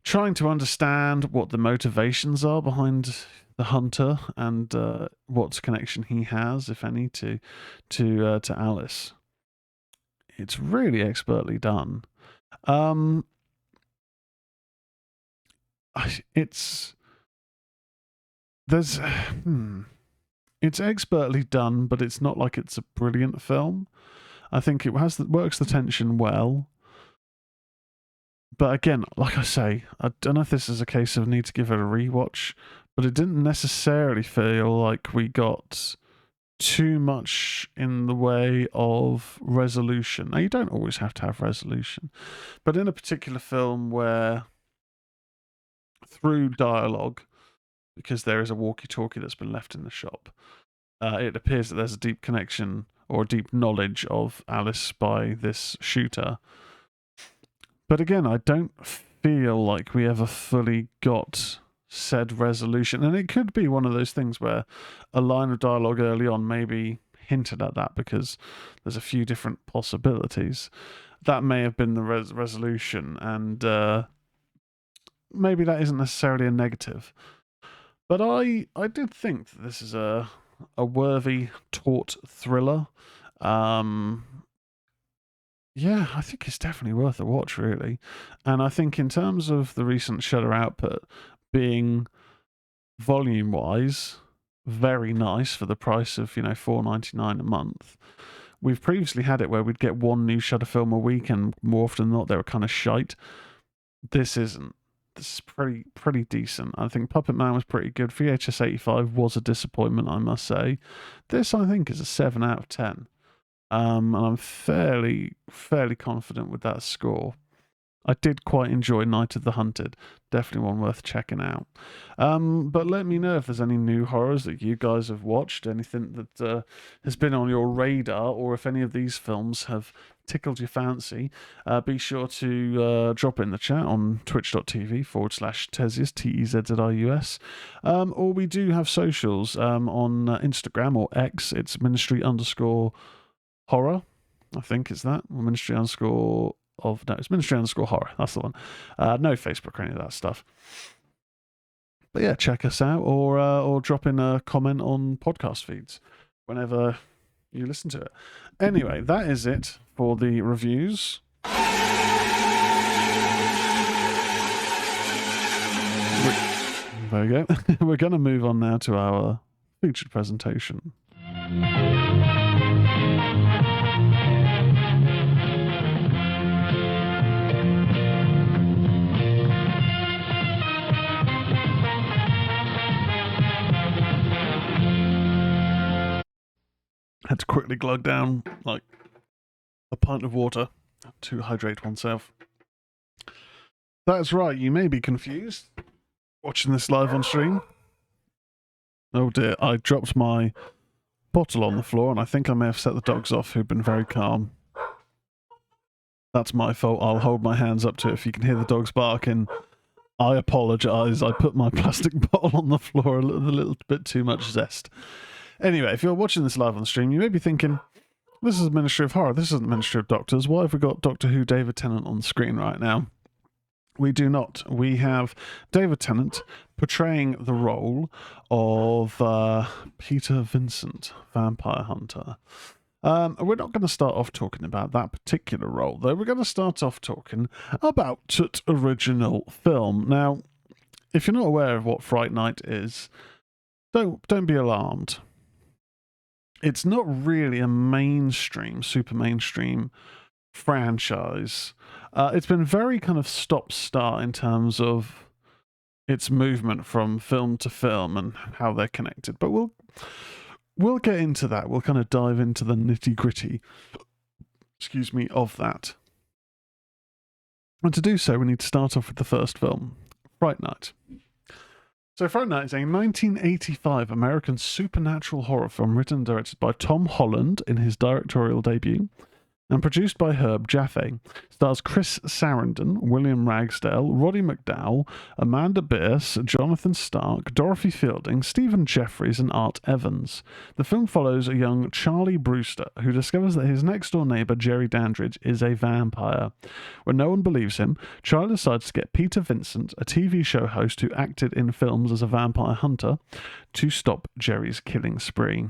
Trying to understand what the motivations are behind the hunter and what connection he has, if any, to Alice. It's really expertly done. It's expertly done, but it's not like it's a brilliant film. I think it works the tension well. But again, like I say, I don't know if this is a case of need to give it a rewatch, but it didn't necessarily feel like we got too much in the way of resolution. Now, you don't always have to have resolution, but in a particular film where through dialogue, because there is a walkie-talkie that's been left in the shop, it appears that there's a deep connection or a deep knowledge of Alice by this shooter. But again, I don't feel like we ever fully got said resolution. And it could be one of those things where a line of dialogue early on maybe hinted at that, because there's a few different possibilities. That may have been the resolution, and maybe that isn't necessarily a negative. But I did think that this is a worthy taut thriller. Yeah, I think it's definitely worth a watch, really. And I think in terms of the recent Shudder output being volume-wise very nice for the price of, $4.99 a month. We've previously had it where we'd get one new Shudder film a week, and more often than not, they were kind of shite. This isn't. This is pretty decent. I think Puppet Man was pretty good. VHS 85 was a disappointment, I must say. This, I think, is a 7 out of 10. And I'm fairly confident with that score. I did quite enjoy Night of the Hunted. Definitely one worth checking out. But let me know if there's any new horrors that you guys have watched, anything that has been on your radar, or if any of these films have tickled your fancy. Be sure to drop it in the chat on twitch.tv/Tezzius, TEZZIUS. Or we do have socials on Instagram or X. It's ministry_horror. I think it's that. Or ministry_ it's ministry_horror. That's the one. No Facebook or any of that stuff. But yeah, check us out, or drop in a comment on podcast feeds whenever you listen to it. Anyway, that is it for the reviews. There we go. We're going to move on now to our featured presentation. Had to quickly glug down like a pint of water to hydrate oneself. That's right, you may be confused watching this live on stream. Oh dear, I dropped my bottle on the floor, and I think I may have set the dogs off, who've been very calm. That's my fault. I'll hold my hands up to it if you can hear the dogs barking. I apologise. I put my plastic bottle on the floor with a little bit too much zest. Anyway, if you're watching this live on the stream, you may be thinking, this is Ministry of Horror, this isn't Ministry of Doctors. Why have we got Doctor Who David Tennant on the screen right now? We do not. We have David Tennant portraying the role of Peter Vincent, Vampire Hunter. We're not going to start off talking about that particular role, though. We're going to start off talking about the original film. Now, if you're not aware of what Fright Night is, don't be alarmed. It's not really a super mainstream franchise. It's been very kind of stop-start in terms of its movement from film to film and how they're connected. But we'll get into that. We'll kind of dive into the nitty-gritty, of that. And to do so, we need to start off with the first film, Fright Night. So Fright Night is a 1985 American supernatural horror film written and directed by Tom Holland in his directorial debut. and produced by Herb Jaffe. Stars Chris Sarandon, William Ragsdale, Roddy McDowall, Amanda Bierce, Jonathan Stark, Dorothy Fielding, Stephen Jeffries, and Art Evans. The film follows a young Charlie Brewster who discovers that his next-door neighbour Jerry Dandridge is a vampire. When no one believes him, Charlie decides to get Peter Vincent, a TV show host who acted in films as a vampire hunter, to stop Jerry's killing spree.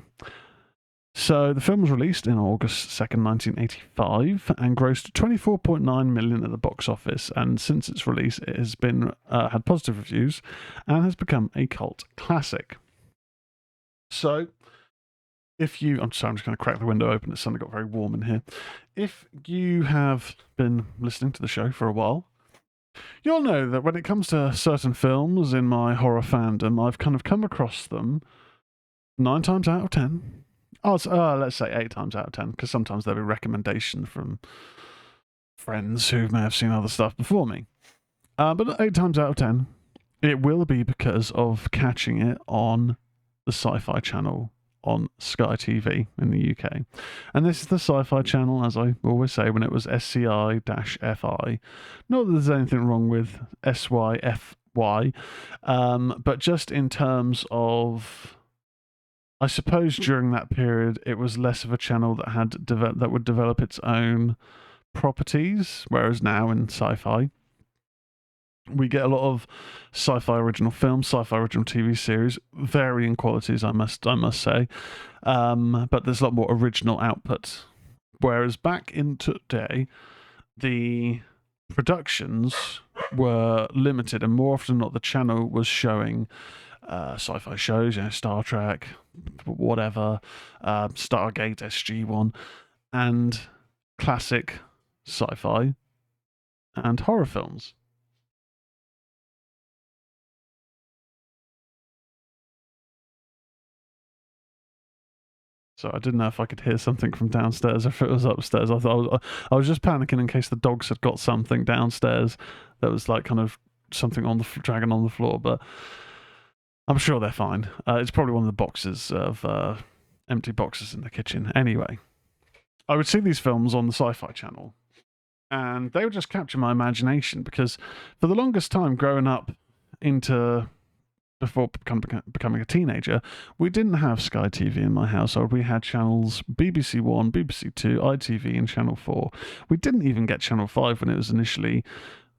So the film was released in August 2nd, 1985, and grossed $24.9 million at the box office. And since its release, it has been had positive reviews and has become a cult classic. So, I'm just going to crack the window open. It's suddenly got very warm in here. If you have been listening to the show for a while, you'll know that when it comes to certain films in my horror fandom, I've kind of come across them 9 times out of 10. Let's say 8 times out of 10, because sometimes there'll be recommendation from friends who may have seen other stuff before me. But 8 times out of 10, it will be because of catching it on the Sci-Fi Channel on Sky TV in the UK. And this is the Sci-Fi Channel, as I always say, when it was SCI-FI. Not that there's anything wrong with SYFY, but just in terms of... I suppose during that period, it was less of a channel that had that would develop its own properties, whereas now in sci-fi, we get a lot of sci-fi original films, sci-fi original TV series, varying qualities, I must say, but there's a lot more original output. Whereas back in today, the productions were limited, and more often than not, the channel was showing sci-fi shows, Star Trek, whatever, Stargate, SG-1, and classic sci-fi and horror films. So I didn't know if I could hear something from downstairs or if it was upstairs. I was just panicking in case the dogs had got something downstairs that was like kind of something on the dragging on the floor, but I'm sure they're fine. It's probably one of the boxes of empty boxes in the kitchen. Anyway, I would see these films on the Sci-Fi Channel, and they would just capture my imagination because for the longest time growing up before becoming a teenager, we didn't have Sky TV in my household. We had channels BBC One, BBC Two, ITV, and Channel 4. We didn't even get Channel 5 when it was initially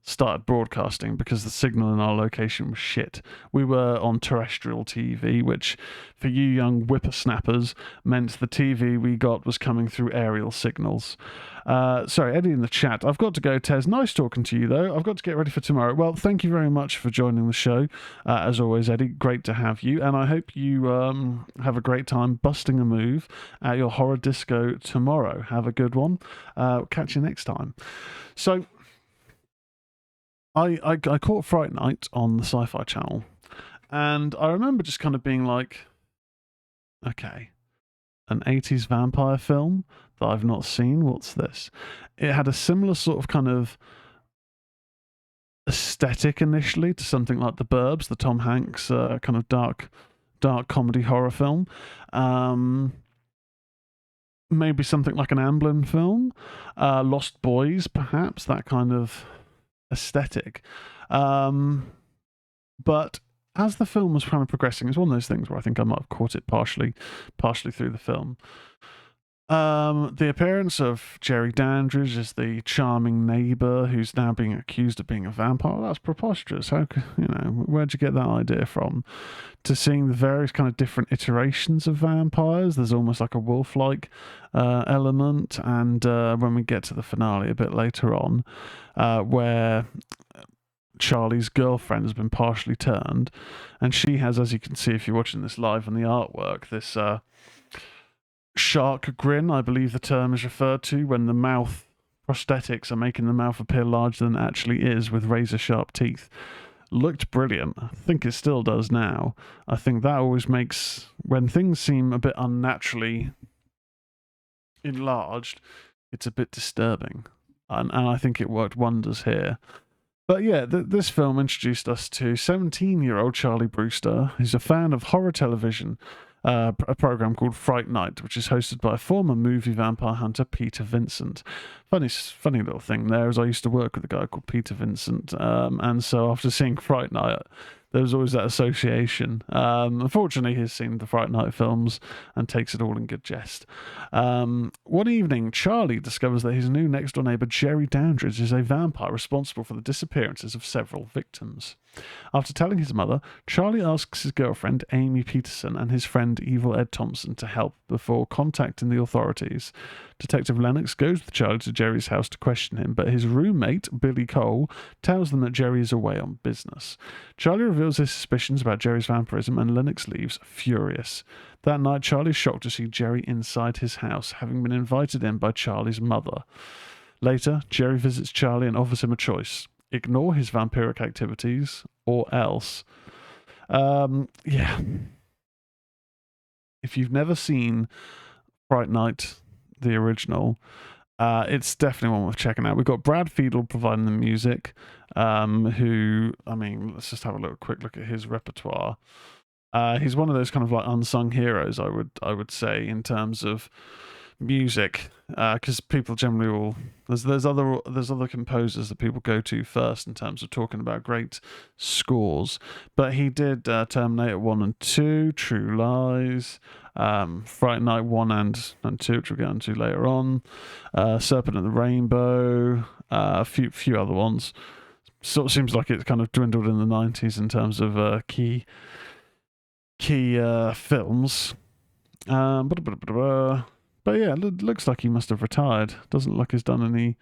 started broadcasting because the signal in our location was shit. We were on terrestrial TV, which for you young whippersnappers meant the TV we got was coming through aerial signals. Sorry, Eddie in the chat. I've got to go, Tezz. Nice talking to you, though. I've got to get ready for tomorrow. Well, thank you very much for joining the show. As always, Eddie, great to have you. And I hope you have a great time busting a move at your horror disco tomorrow. Have a good one. Catch you next time. So, I caught Fright Night on the Sci-Fi Channel, and I remember just kind of being like, okay, an 80s vampire film that I've not seen, what's this? It had a similar sort of kind of aesthetic initially to something like The Burbs, the Tom Hanks kind of dark comedy horror film. Maybe something like an Amblin film, Lost Boys, perhaps, that kind of aesthetic. But as the film was kind of progressing, it's one of those things where I think I might have caught it partially through the film. The appearance of Jerry Dandridge as the charming neighbour who's now being accused of being a vampire, that's preposterous. How could, where'd you get that idea from? To seeing the various kind of different iterations of vampires, there's almost like a wolf-like element, and when we get to the finale a bit later on, where Charlie's girlfriend has been partially turned, and she has, as you can see if you're watching this live on the artwork, this shark grin, I believe the term is referred to, when the mouth prosthetics are making the mouth appear larger than it actually is with razor sharp teeth. Looked brilliant. I think it still does now. I think that always makes, when things seem a bit unnaturally enlarged, it's a bit disturbing. And I think it worked wonders here. But yeah, this film introduced us to 17-year-old Charlie Brewster, who's a fan of horror television a program called Fright Night, which is hosted by former movie vampire hunter Peter Vincent. Funny little thing there is I used to work with a guy called Peter Vincent, and so after seeing Fright Night, there was always that association. Unfortunately, he's seen the Fright Night films and takes it all in good jest. One evening, Charlie discovers that his new next-door neighbour, Jerry Dandridge, is a vampire responsible for the disappearances of several victims. After telling his mother, Charlie asks his girlfriend, Amy Peterson, and his friend, Evil Ed Thompson, to help before contacting the authorities. Detective Lennox goes with Charlie to Jerry's house to question him, but his roommate, Billy Cole, tells them that Jerry is away on business. Charlie reveals his suspicions about Jerry's vampirism, and Lennox leaves furious. That night, Charlie is shocked to see Jerry inside his house, having been invited in by Charlie's mother. Later, Jerry visits Charlie and offers him a choice. Ignore his vampiric activities, or else. Yeah. If you've never seen Fright Night, the original, it's definitely one worth checking out. We've got Brad Fiedel providing the music, who, I mean, let's just have a quick look at his repertoire. He's one of those kind of like unsung heroes, I would say, in terms of music, because people generally will. There's other composers that people go to first in terms of talking about great scores, but he did Terminator 1 and 2, True Lies, Fright Night 1 and 2, which we'll get into later on, Serpent and the Rainbow, a few other ones. Sort of seems like it's kind of dwindled in the 90s in terms of key films. But yeah, it looks like he must have retired. Doesn't look like he's done any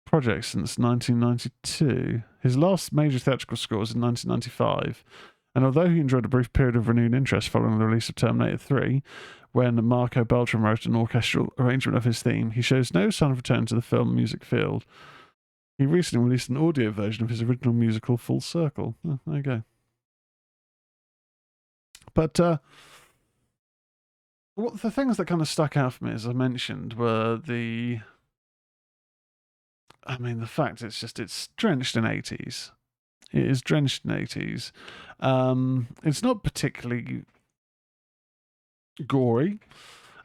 projects since 1992. His last major theatrical score was in 1995. And although he enjoyed a brief period of renewed interest following the release of Terminator 3, when Marco Beltran wrote an orchestral arrangement of his theme, he shows no sign of return to the film music field. He recently released an audio version of his original musical, Full Circle. Oh, there you go. But the things that kind of stuck out for me, as I mentioned, were the fact it's drenched in 80s. It is drenched in 80s. It's not particularly gory,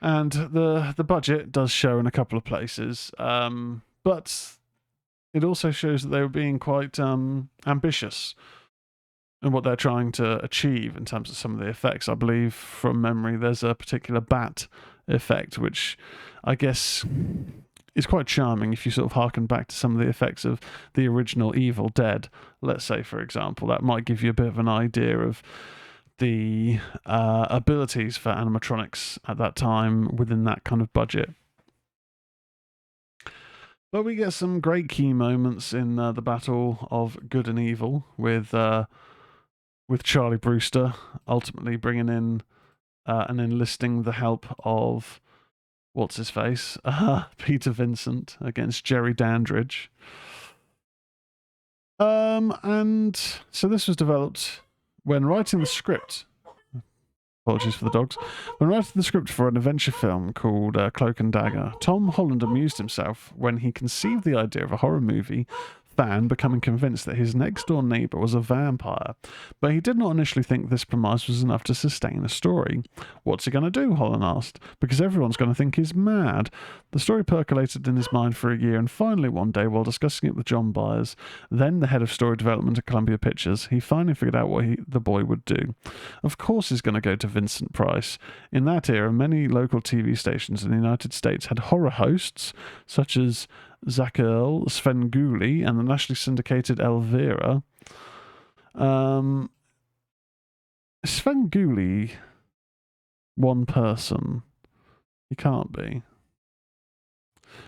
and the budget does show in a couple of places, but it also shows that they were being quite ambitious in what they're trying to achieve in terms of some of the effects. I believe from memory there's a particular bat effect which I guess is quite charming if you sort of harken back to some of the effects of the original Evil Dead, let's say, for example. That might give you a bit of an idea of the abilities for animatronics at that time within that kind of budget. But we get some great key moments in the battle of good and evil with Charlie Brewster ultimately bringing in and enlisting the help of what's his face, Peter Vincent against Jerry Dandridge. And so this was developed when writing the script. Apologies for the dogs. When writing the script for an adventure film called Cloak and Dagger, Tom Holland amused himself when he conceived the idea of a horror movie fan becoming convinced that his next-door neighbour was a vampire, but he did not initially think this premise was enough to sustain a story. What's he going to do, Holland asked, because everyone's going to think he's mad. The story percolated in his mind for a year, and finally one day, while discussing it with John Byers, then the head of story development at Columbia Pictures, he finally figured out what the boy would do. Of course he's going to go to Vincent Price. In that era, many local TV stations in the United States had horror hosts, such as Zach Earl, Sven Gulli, and the nationally syndicated Elvira. Sven Gulli one person? He can't be.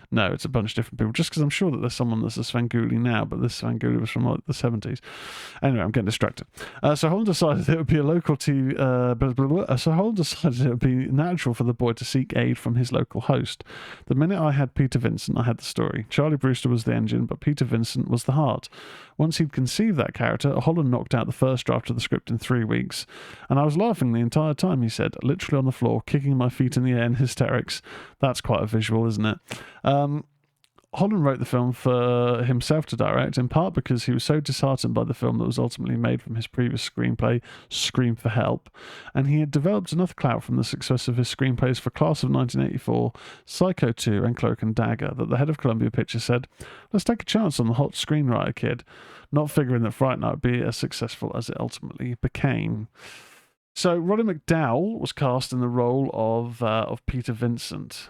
No, it's a bunch of different people. Just because I'm sure that there's someone that's a Sven Gulli now, but this Sven Gulli was from like the 70s. Anyway, I'm getting distracted. So Holland decided it would be a local TV. So Holland decided it would be natural for the boy to seek aid from his local host. The minute I had Peter Vincent, I had the story. Charlie Brewster was the engine, but Peter Vincent was the heart. Once he'd conceived that character, Holland knocked out the first draft of the script in 3 weeks, and I was laughing the entire time, he said, literally on the floor, kicking my feet in the air in hysterics. That's quite a visual, isn't it? Holland wrote the film for himself to direct, in part because he was so disheartened by the film that was ultimately made from his previous screenplay, Scream for Help, and he had developed enough clout from the success of his screenplays for Class of 1984, Psycho 2, and Cloak and Dagger that the head of Columbia Pictures said, let's take a chance on the hot screenwriter kid, not figuring that Fright Night would be as successful as it ultimately became. So Roddy McDowall was cast in the role of Peter Vincent,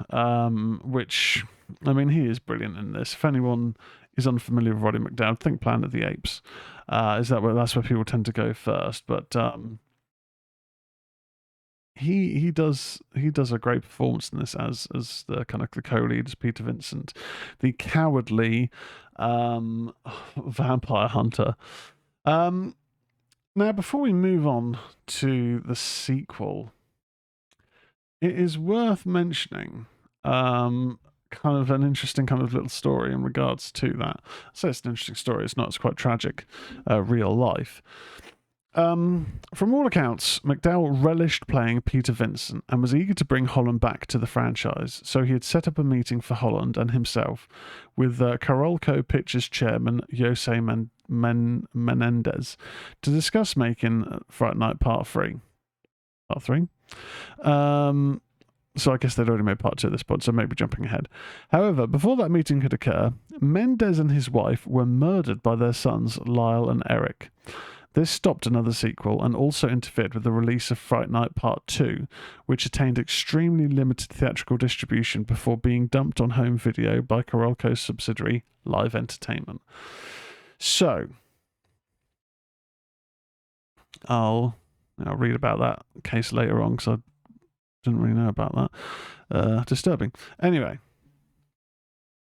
which, I mean, he is brilliant in this. If anyone is unfamiliar with Roddy McDowall, think Planet of the Apes. That's where people tend to go first. But he does a great performance in this as the kind of the co-lead as Peter Vincent, the cowardly vampire hunter. Now, before we move on to the sequel, it is worth mentioning kind of an interesting kind of little story in regards to that. So it's an interesting story. It's not. It's quite tragic, real life. From all accounts, McDowall relished playing Peter Vincent and was eager to bring Holland back to the franchise, so he had set up a meeting for Holland and himself with Carolco Pictures chairman Jose Menendez to discuss making Fright Night Part 3. Part 3? So I guess they'd already made Part 2 at this point, so maybe jumping ahead. However, before that meeting could occur, Menendez and his wife were murdered by their sons, Lyle and Eric. This stopped another sequel and also interfered with the release of Fright Night Part 2, which attained extremely limited theatrical distribution before being dumped on home video by Carolco's subsidiary, Live Entertainment. So, I'll read about that case later on because I didn't really know about that. Disturbing. Anyway,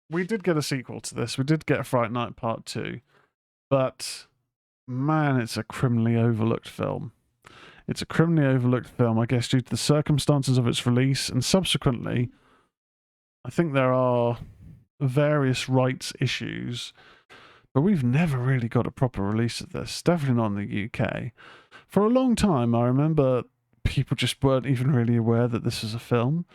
we did get a sequel to this. We did get Fright Night Part 2, but man, it's a criminally overlooked film. It's a criminally overlooked film, I guess, due to the circumstances of its release, and subsequently, I think there are various rights issues, but we've never really got a proper release of this, definitely not in the UK. For a long time, I remember people just weren't even really aware that this was a film,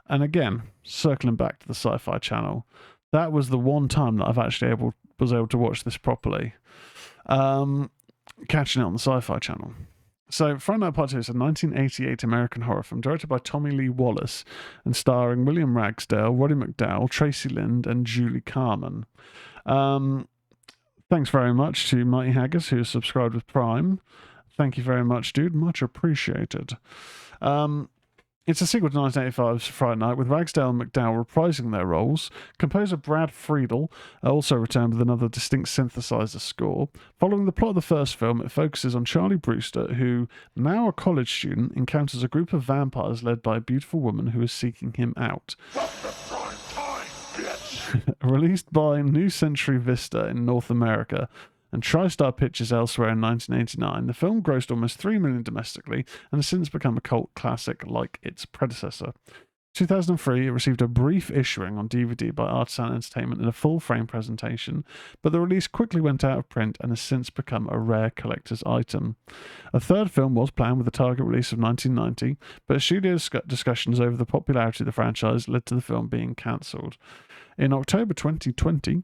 and again, circling back to the Sci-Fi Channel, that was the one time that I've actually was able to watch this properly. Catching it on the Sci-Fi Channel. So, Fright Night Part 2 is a 1988 American horror film directed by Tommy Lee Wallace and starring William Ragsdale, Roddy McDowall, Tracy Lind, and Julie Carmen. Thanks very much to Mighty Haggis, who has subscribed with Prime. Thank you very much, dude. Much appreciated. It's a sequel to 1985's Fright Night, with Ragsdale and McDowall reprising their roles. Composer Brad Friedel also returned with another distinct synthesizer score. Following the plot of the first film, it focuses on Charlie Brewster, who, now a college student, encounters a group of vampires led by a beautiful woman who is seeking him out. Released by New Century Vista in North America and TriStar Pictures elsewhere in 1989, the film grossed almost $3 million domestically and has since become a cult classic like its predecessor. 2003, it received a brief issuing on DVD by Artisan Entertainment in a full-frame presentation, but the release quickly went out of print and has since become a rare collector's item. A third film was planned with a target release of 1990, but studio discussions over the popularity of the franchise led to the film being cancelled. In October 2020,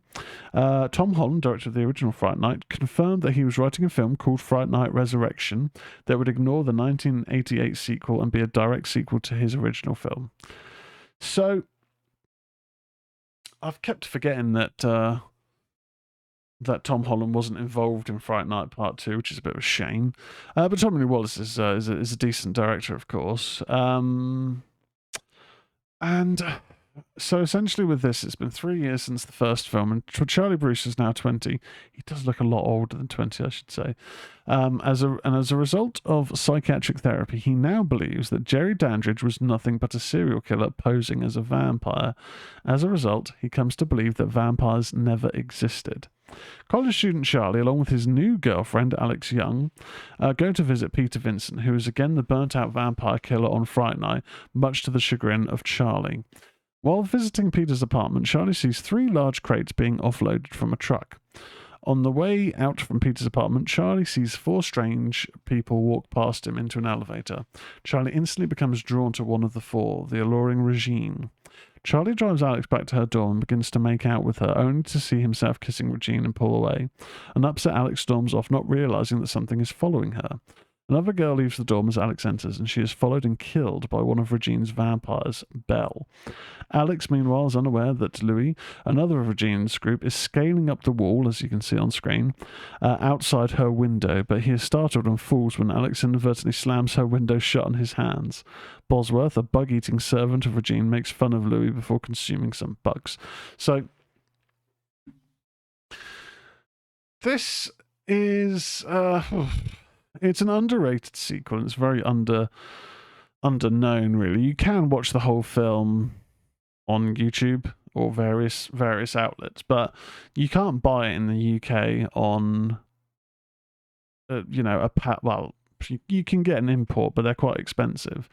Tom Holland, director of the original Fright Night, confirmed that he was writing a film called Fright Night Resurrection that would ignore the 1988 sequel and be a direct sequel to his original film. So, I've kept forgetting that Tom Holland wasn't involved in Fright Night Part 2, which is a bit of a shame. But Tommy Lee Wallace is a decent director, of course. So essentially with this, it's been 3 years since the first film, and Charlie Brewster's now 20. He does look a lot older than 20, I should say. As a result of psychiatric therapy, he now believes that Jerry Dandridge was nothing but a serial killer posing as a vampire. As a result, he comes to believe that vampires never existed. College student Charlie, along with his new girlfriend, Alex Young, go to visit Peter Vincent, who is again the burnt-out vampire killer on Fright Night, much to the chagrin of Charlie. While visiting Peter's apartment, Charlie sees 3 large crates being offloaded from a truck. On the way out from Peter's apartment, Charlie sees 4 strange people walk past him into an elevator. Charlie instantly becomes drawn to one of the 4, the alluring Regine. Charlie drives Alex back to her dorm and begins to make out with her, only to see himself kissing Regine and pull away. An upset Alex storms off, not realizing that something is following her. Another girl leaves the dorm as Alex enters, and she is followed and killed by one of Regine's vampires, Belle. Alex, meanwhile, is unaware that Louis, another of Regine's group, is scaling up the wall, as you can see on screen, outside her window, but he is startled and falls when Alex inadvertently slams her window shut on his hands. Bosworth, a bug-eating servant of Regine, makes fun of Louis before consuming some bugs. So, this is... it's an underrated sequel. It's very underknown, really. You can watch the whole film on YouTube or various outlets, but you can't buy it in the UK on, well, you can get an import, but they're quite expensive.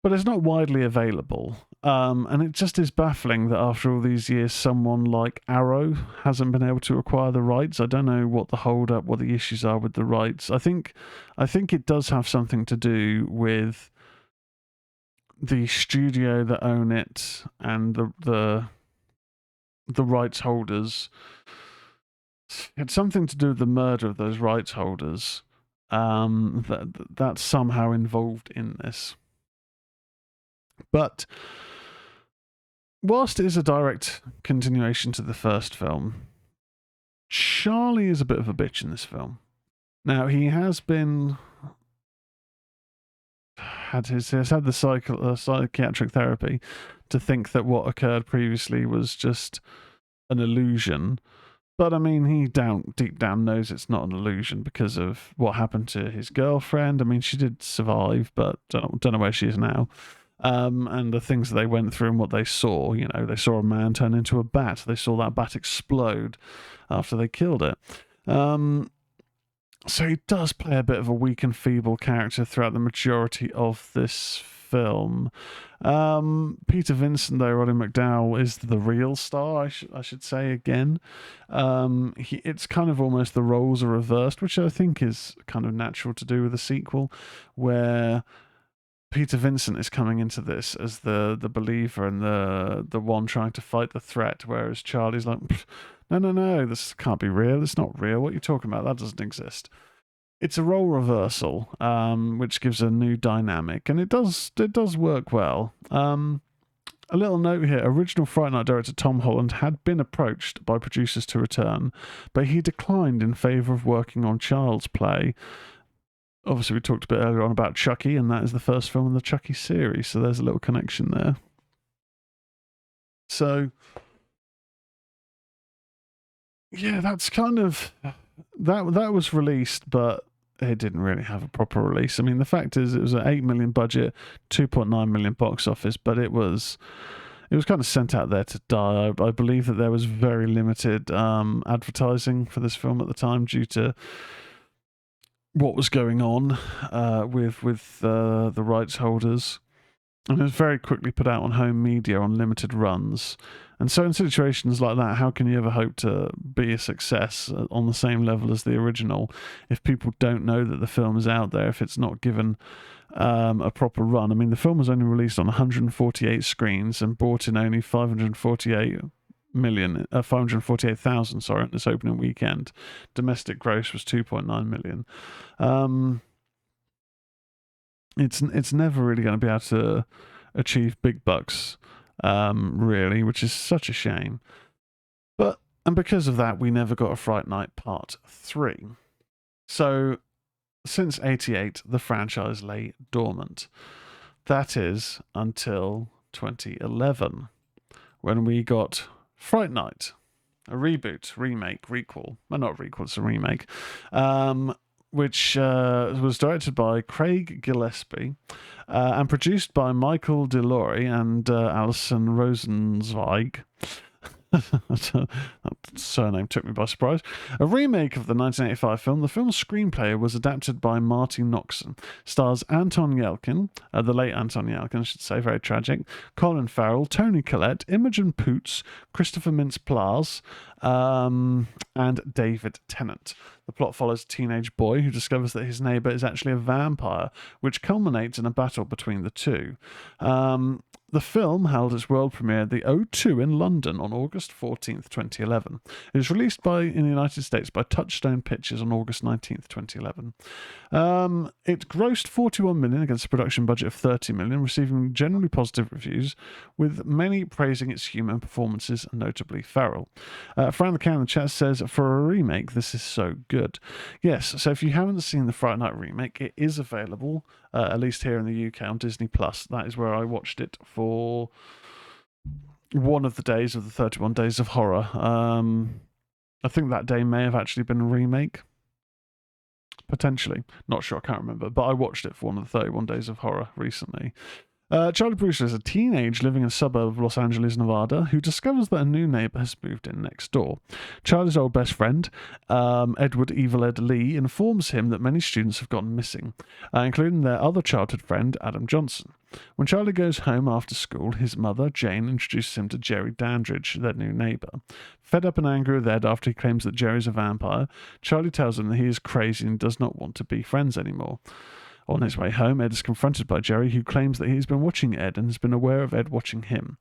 But it's not widely available. And it just is baffling that after all these years, someone like Arrow hasn't been able to acquire the rights. I don't know what the hold-up, what the issues are with the rights. I think it does have something to do with the studio that own it and the rights holders. It's something to do with the murder of those rights holders. That's somehow involved in this. But whilst it is a direct continuation to the first film, Charlie is a bit of a bitch in this film. Now, he has been... has had the psychiatric therapy to think that what occurred previously was just an illusion. But, I mean, he deep down knows it's not an illusion because of what happened to his girlfriend. I mean, she did survive, but don't know where she is now. And the things that they went through and what they saw, they saw a man turn into a bat. They saw that bat explode after they killed it. So he does play a bit of a weak and feeble character throughout the majority of this film. Peter Vincent, though, Roddy McDowall, is the real star, I should say again. It's kind of almost the roles are reversed, which I think is kind of natural to do with a sequel, where Peter Vincent is coming into this as the believer and the one trying to fight the threat, whereas Charlie's like, no, this can't be real. It's not real. What are you talking about? That doesn't exist. It's a role reversal, which gives a new dynamic, and it does work well. A little note here: original Fright Night director Tom Holland had been approached by producers to return, but he declined in favour of working on Child's Play. Obviously, we talked a bit earlier on about Chucky, and that is the first film in the Chucky series, so there's a little connection there. So, yeah, that's kind of... That was released, but it didn't really have a proper release. I mean, the fact is, it was an $8 million budget, $2.9 million box office, but it was kind of sent out there to die. I believe that there was very limited advertising for this film at the time due to what was going on with the rights holders, and it was very quickly put out on home media on limited runs. And so in situations like that, how can you ever hope to be a success on the same level as the original if people don't know that the film is out there, if it's not given a proper run? I mean, the film was only released on 148 screens and brought in only 548,000 in its opening weekend. Domestic gross was 2.9 million. It's never really going to be able to achieve big bucks, really, which is such a shame. And because of that, we never got a Fright Night Part 3. So, since 88, the franchise lay dormant. That is until 2011, when we got Fright Night, a reboot, remake, requel. Well, not requel, it's a remake, which was directed by Craig Gillespie and produced by Michael DeLaury and Alison Rosenzweig. That surname took me by surprise. A remake of the 1985 film. The film's screenplay was adapted by Marty Noxon. Stars Anton Yelkin, the late Anton Yelkin, I should say, very tragic. Colin Farrell, Toni Collette, Imogen Poots, Christopher Mintz-Plasse, and David Tennant. The plot follows a teenage boy who discovers that his neighbour is actually a vampire, which culminates in a battle between the two. The film held its world premiere at the O2 in London on August 14th, 2011. It was released in the United States by Touchstone Pictures on August 19th, 2011. It grossed 41 million against a production budget of 30 million, receiving generally positive reviews, with many praising its humour and performances, notably Farrell. Fran the Cat in the chat says, for a remake, this is so good. Yes, so if you haven't seen the Fright Night remake, it is available, at least here in the UK, on Disney+. That is where I watched it for one of the days of the 31 Days of Horror. I think that day may have actually been a remake. Potentially. Not sure, I can't remember. But I watched it for one of the 31 Days of Horror recently. Charlie Brewster is a teenage living in a suburb of Los Angeles, Nevada, who discovers that a new neighbor has moved in next door. Charlie's old best friend, Edward Evil Ed Lee, informs him that many students have gone missing, including their other childhood friend, Adam Johnson. When Charlie goes home after school, his mother, Jane, introduces him to Jerry Dandridge, their new neighbor. Fed up and angry with Ed after he claims that Jerry's a vampire, Charlie tells him that he is crazy and does not want to be friends anymore. On his way home, Ed is confronted by Jerry, who claims that he's been watching Ed and has been aware of Ed watching him.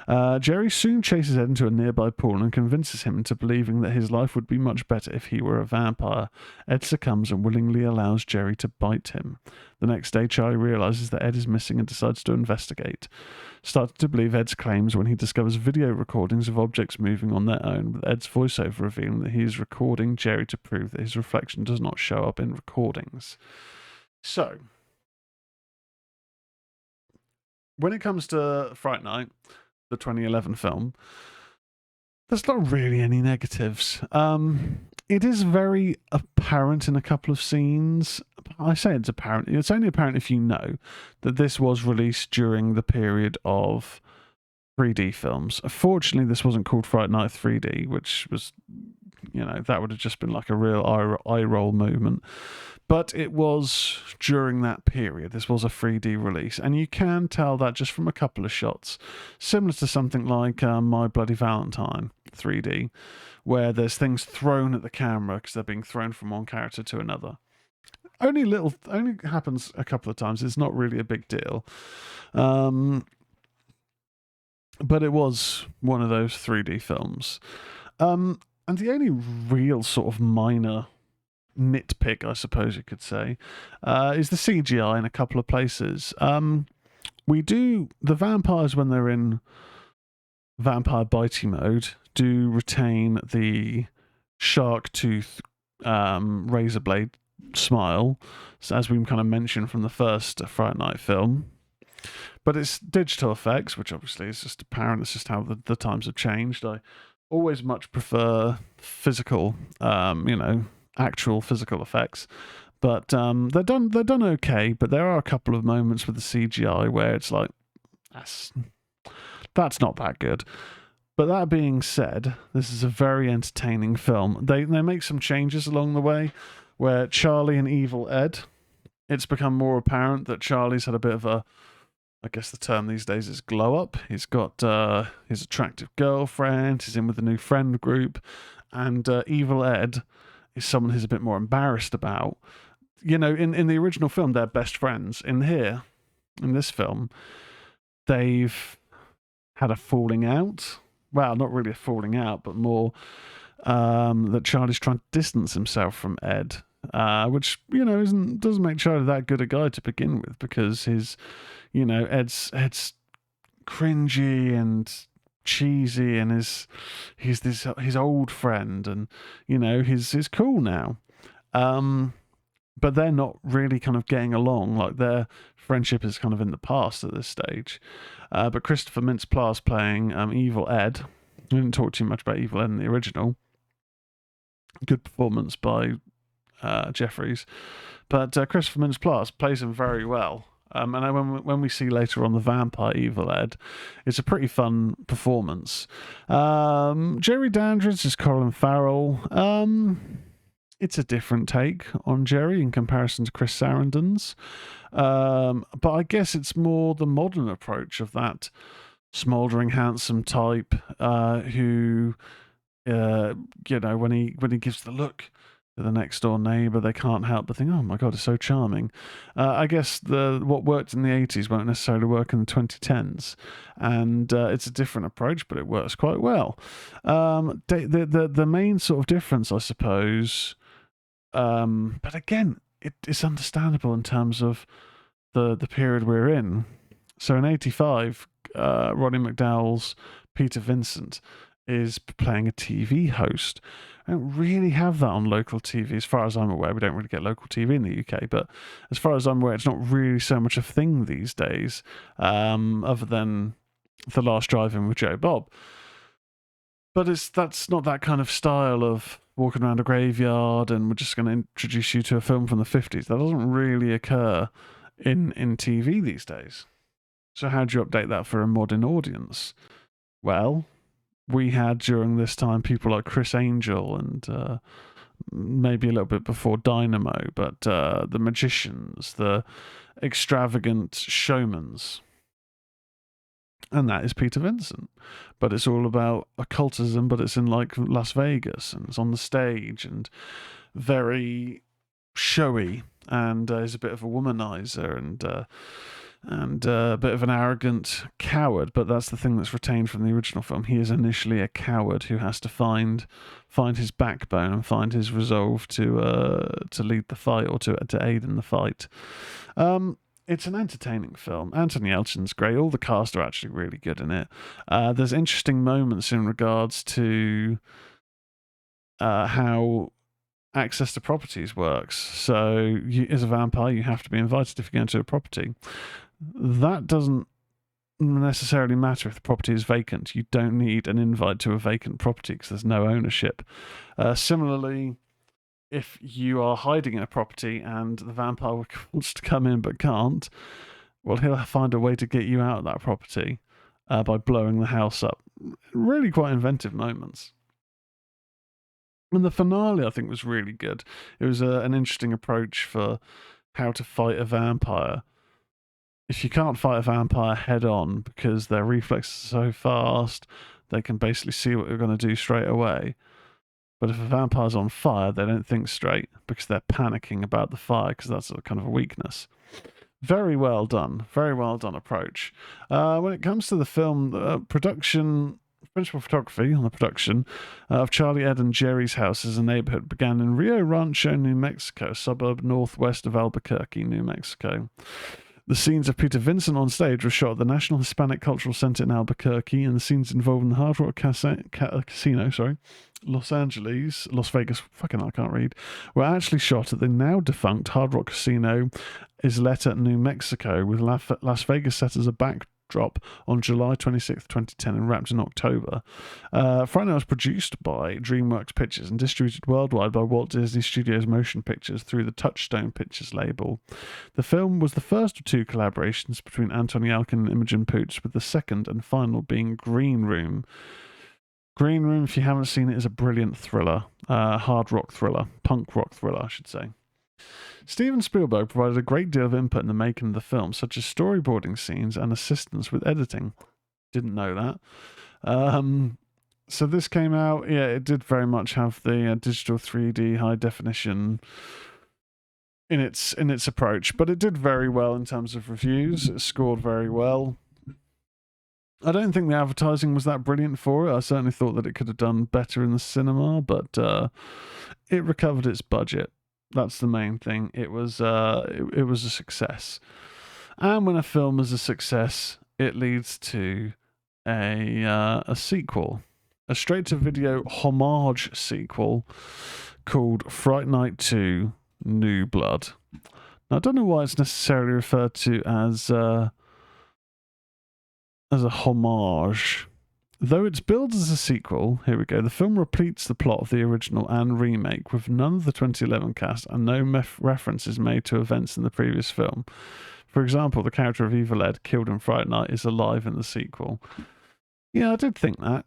Jerry soon chases Ed into a nearby pool and convinces him into believing that his life would be much better if he were a vampire. Ed succumbs and willingly allows Jerry to bite him. The next day, Charlie realizes that Ed is missing and decides to investigate. Starting to believe Ed's claims when he discovers video recordings of objects moving on their own, with Ed's voiceover revealing that he is recording Jerry to prove that his reflection does not show up in recordings. So, when it comes to Fright Night, the 2011 film, there's not really any negatives. It is very apparent in a couple of scenes. I say it's apparent. It's only apparent if you know that this was released during the period of 3D films. Fortunately, this wasn't called Fright Night 3D, which was, that would have just been like a real eye roll moment. But it was during that period. This was a 3D release. And you can tell that just from a couple of shots. Similar to something like My Bloody Valentine 3D, where there's things thrown at the camera because they're being thrown from one character to another. Only happens a couple of times. It's not really a big deal. But it was one of those 3D films. And the only real sort of minor nitpick, I suppose you could say, is the CGI in a couple of places. The vampires, when they're in vampire bitey mode, do retain the shark tooth razor blade smile, as we kind of mentioned from the first Fright Night film. But it's digital effects, which obviously is just apparent. It's just how the times have changed. I always much prefer physical, actual physical effects, but they're done okay. But there are a couple of moments with the CGI where it's like that's not that good. But that being said, this is a very entertaining film. They make some changes along the way, where Charlie and Evil Ed, it's become more apparent that Charlie's had a bit of a, I guess the term these days is glow up. He's got his attractive girlfriend. He's in with a new friend group, and Evil Ed is someone who's a bit more embarrassed about. In the original film, they're best friends. In this film, they've had a falling out. Well, not really a falling out, but more that Charlie's trying to distance himself from Ed, which doesn't make Charlie that good a guy to begin with, because his, Ed's cringy and cheesy, and he's his old friend, and he's cool now, but they're not really kind of getting along. Like, their friendship is kind of in the past at this stage. But Christopher Mintz-Plasse playing Evil Ed. We didn't talk too much about Evil Ed in the original. Good performance by Jeffries, but Christopher Mintz-Plasse plays him very well. And when we see later on the vampire Evil Ed, it's a pretty fun performance. Jerry Dandridge is Colin Farrell. It's a different take on Jerry in comparison to Chris Sarandon's. But I guess it's more the modern approach of that smouldering, handsome type who, when he gives the look, the next door neighbor. They can't help but think, oh my God, it's so charming. I guess what worked in the 80s won't necessarily work in the 2010s. And it's a different approach, but it works quite well. The main sort of difference, I suppose, but again, it's understandable in terms of the period we're in. So in 85, Roddy McDowall's Peter Vincent is playing a TV host. I don't really have that on local TV, as far as I'm aware. We don't really get local TV in the UK, but as far as I'm aware, it's not really so much a thing these days, other than The Last Drive-In with Joe Bob. But that's not that kind of style of walking around a graveyard and we're just going to introduce you to a film from the 50s. That doesn't really occur in TV these days. So how do you update that for a modern audience? Well, we had during this time people like Chris Angel and maybe a little bit before Dynamo, but the magicians, the extravagant showmans. And that is Peter Vincent. But it's all about occultism, but it's in like Las Vegas and it's on the stage and very showy and is a bit of a womanizer and a bit of an arrogant coward, but that's the thing that's retained from the original film. He is initially a coward who has to find his backbone and find his resolve to lead the fight or to aid in the fight. It's an entertaining film. Anthony Elchin's great. All the cast are actually really good in it. There's interesting moments in regards to how access to properties works. So, as a vampire, you have to be invited if you go into a property. That doesn't necessarily matter if the property is vacant. You don't need an invite to a vacant property because there's no ownership. Similarly, if you are hiding in a property and the vampire wants to come in but can't, well, he'll find a way to get you out of that property by blowing the house up. Really quite inventive moments. And the finale, I think, was really good. It was an interesting approach for how to fight a vampire. If you can't fight a vampire head on because their reflexes are so fast, they can basically see what you're going to do straight away. But if a vampire's on fire, they don't think straight because they're panicking about the fire because that's a kind of a weakness. Very well done approach. When it comes to the film, principal photography on the production of Charlie, Ed and Jerry's house as a neighborhood began in Rio Rancho, New Mexico, suburb northwest of Albuquerque, New Mexico. The scenes of Peter Vincent on stage were shot at the National Hispanic Cultural Center in Albuquerque, and the scenes involving the Hard Rock Casino, Las Vegas, I can't read, were actually shot at the now defunct Hard Rock Casino Isleta, New Mexico, with Las Vegas set as a backdrop on July 26th, 2010, and wrapped in October. Fright Night was produced by DreamWorks Pictures and distributed worldwide by Walt Disney Studios Motion Pictures through the Touchstone Pictures label. The film was the first of two collaborations between Anthony Elkin and Imogen Poots, with the second and final being Green Room. Green Room, if you haven't seen it, is a brilliant thriller, hard rock thriller, punk rock thriller, I should say. Steven Spielberg provided a great deal of input in the making of the film, such as storyboarding scenes and assistance with editing. Didn't know that. So this came out, it did very much have the digital 3D high definition in its approach, but it did very well in terms of reviews. It scored very well. I don't think the advertising was that brilliant for it. I certainly thought that it could have done better in the cinema, but it recovered its budget. That's the main thing. It was a success. And when a film is a success, it leads to a sequel, a straight-to-video homage sequel called Fright Night 2: New Blood. Now, I don't know why it's necessarily referred to as a homage. Though it's billed as a sequel, here we go, the film repeats the plot of the original and remake with none of the 2011 cast and no references made to events in the previous film. For example, the character of Evil Ed, killed in Fright Night, is alive in the sequel. Yeah, I did think that.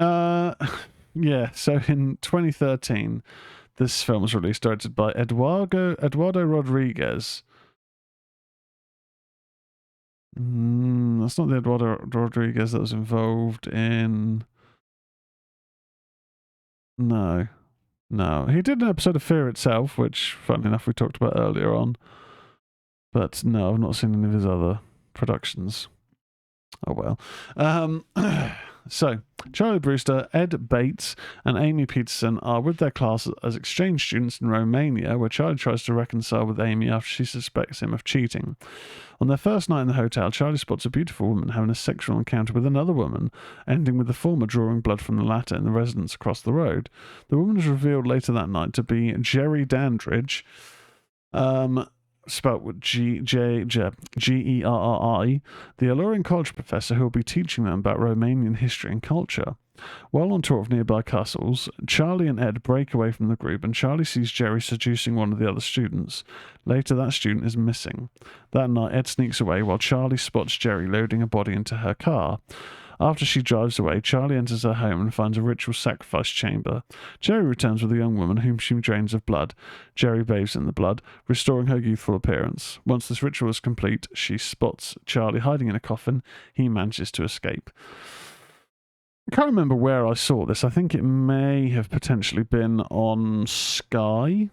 So in 2013, this film was released, directed by Eduardo Rodriguez. That's not the Eduardo Rodriguez that was involved in... No, No. He did an episode of Fear Itself, which, funnily enough, we talked about earlier on. But no, I've not seen any of his other productions. Oh well. So, Charlie Brewster, Ed Bates, and Amy Peterson are with their class as exchange students in Romania, where Charlie tries to reconcile with Amy after she suspects him of cheating. On their first night in the hotel, Charlie spots a beautiful woman having a sexual encounter with another woman, ending with the former drawing blood from the latter in the residence across the road. The woman is revealed later that night to be Jerry Dandridge, spelt with G-E-R-R-I, the alluring college professor who will be teaching them about Romanian history and culture. While on tour of nearby castles, Charlie and Ed break away from the group, and Charlie sees Jerry seducing one of the other students. Later, that student is missing. That night, Ed sneaks away while Charlie spots Jerry loading a body into her car. After she drives away, Charlie enters her home and finds a ritual sacrifice chamber. Jerry returns with a young woman whom she drains of blood. Jerry bathes in the blood, restoring her youthful appearance. Once this ritual is complete, she spots Charlie hiding in a coffin. He manages to escape. I can't remember where I saw this. I think it may have potentially been on Sky.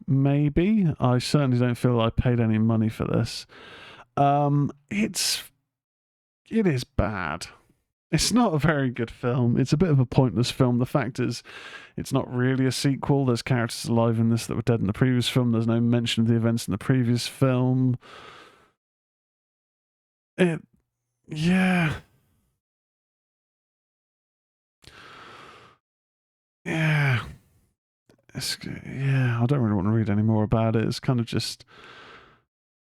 Maybe. I certainly don't feel I paid any money for this. It is bad. It's not a very good film. It's a bit of a pointless film. The fact is, it's not really a sequel. There's characters alive in this that were dead in the previous film. There's no mention of the events in the previous film. Yeah. I don't really want to read any more about it. It's kind of just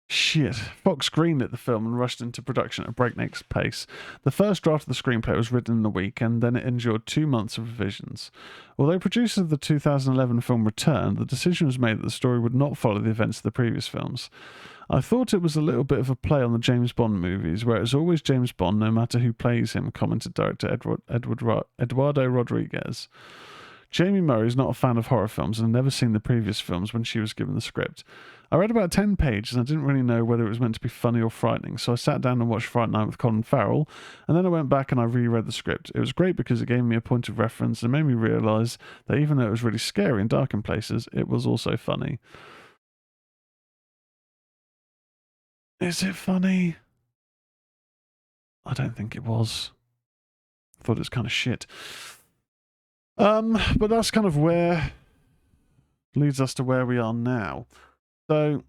shit. Fox greenlit the film and rushed into production at a breakneck pace. The first draft of the screenplay was written in a week, and then it endured 2 months of revisions. Although producers of the 2011 film returned, the decision was made that the story would not follow the events of the previous films. I thought it was a little bit of a play on the James Bond movies, where it's always James Bond, no matter who plays him, commented director Eduardo Rodriguez. Jamie Murray is not a fan of horror films and had never seen the previous films when she was given the script. I read about 10 pages and I didn't really know whether it was meant to be funny or frightening, so I sat down and watched Fright Night with Colin Farrell, and then I went back and I reread the script. It was great because it gave me a point of reference and made me realise that even though it was really scary and dark in places, it was also funny. Is it funny? I don't think it was. I thought it was kind of shit. But that's kind of where leads us to where we are now. So,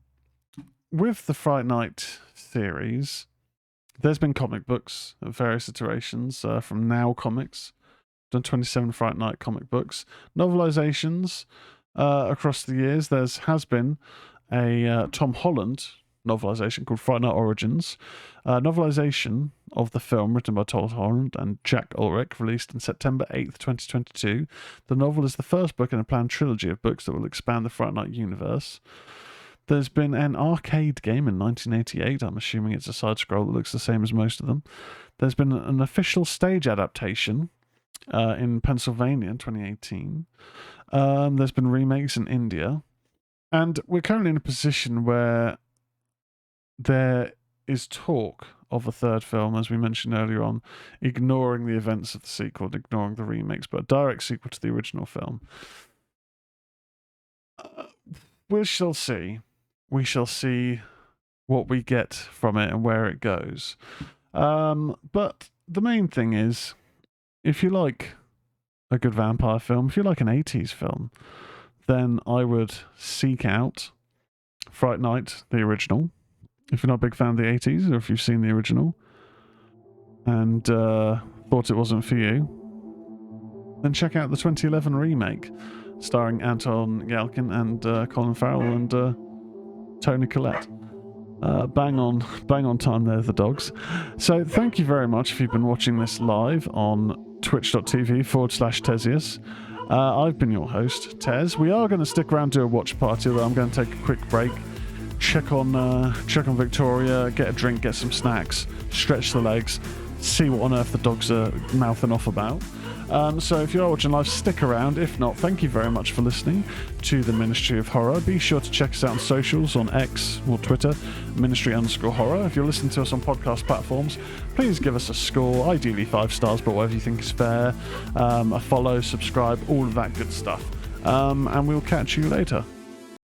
with the Fright Night series, there's been comic books of various iterations from Now Comics, done 27 Fright Night comic books, novelizations across the years. Has been a Tom Holland novelization called Fright Night Origins, novelization of the film written by Tom Holland and Jack Ulrich, released on September 8th, 2022. The novel is the first book in a planned trilogy of books that will expand the Fright Night universe. There's been an arcade game in 1988. I'm assuming it's a side-scroll that looks the same as most of them. There's been an official stage adaptation in Pennsylvania in 2018. There's been remakes in India. And we're currently in a position where there is talk of a third film, as we mentioned earlier on, ignoring the events of the sequel, ignoring the remakes, but a direct sequel to the original film. We shall see. We shall see what we get from it and where it goes. But the main thing is, if you like a good vampire film, if you like an 80s film, then I would seek out Fright Night, the original. If you're not a big fan of the 80s, or if you've seen the original and thought it wasn't for you, then check out the 2011 remake, starring Anton Yelchin and Colin Farrell and Toni Collette. Bang on time there, the dogs. So thank you very much if you've been watching this live on twitch.tv/Tezzius. I've been your host, Tezz. We are going to stick around to a watch party, although I'm going to take a quick break. Check on Victoria, get a drink, get some snacks, stretch the legs, see what on earth the dogs are mouthing off about. So if you are watching live, stick around. If not, thank you very much for listening to the Ministry of Horror. Be sure to check us out on socials, on X or Twitter, Ministry_Horror. If you're listening to us on podcast platforms, please give us a score, ideally 5 stars, but whatever you think is fair. A follow, subscribe, all of that good stuff. and we'll catch you later.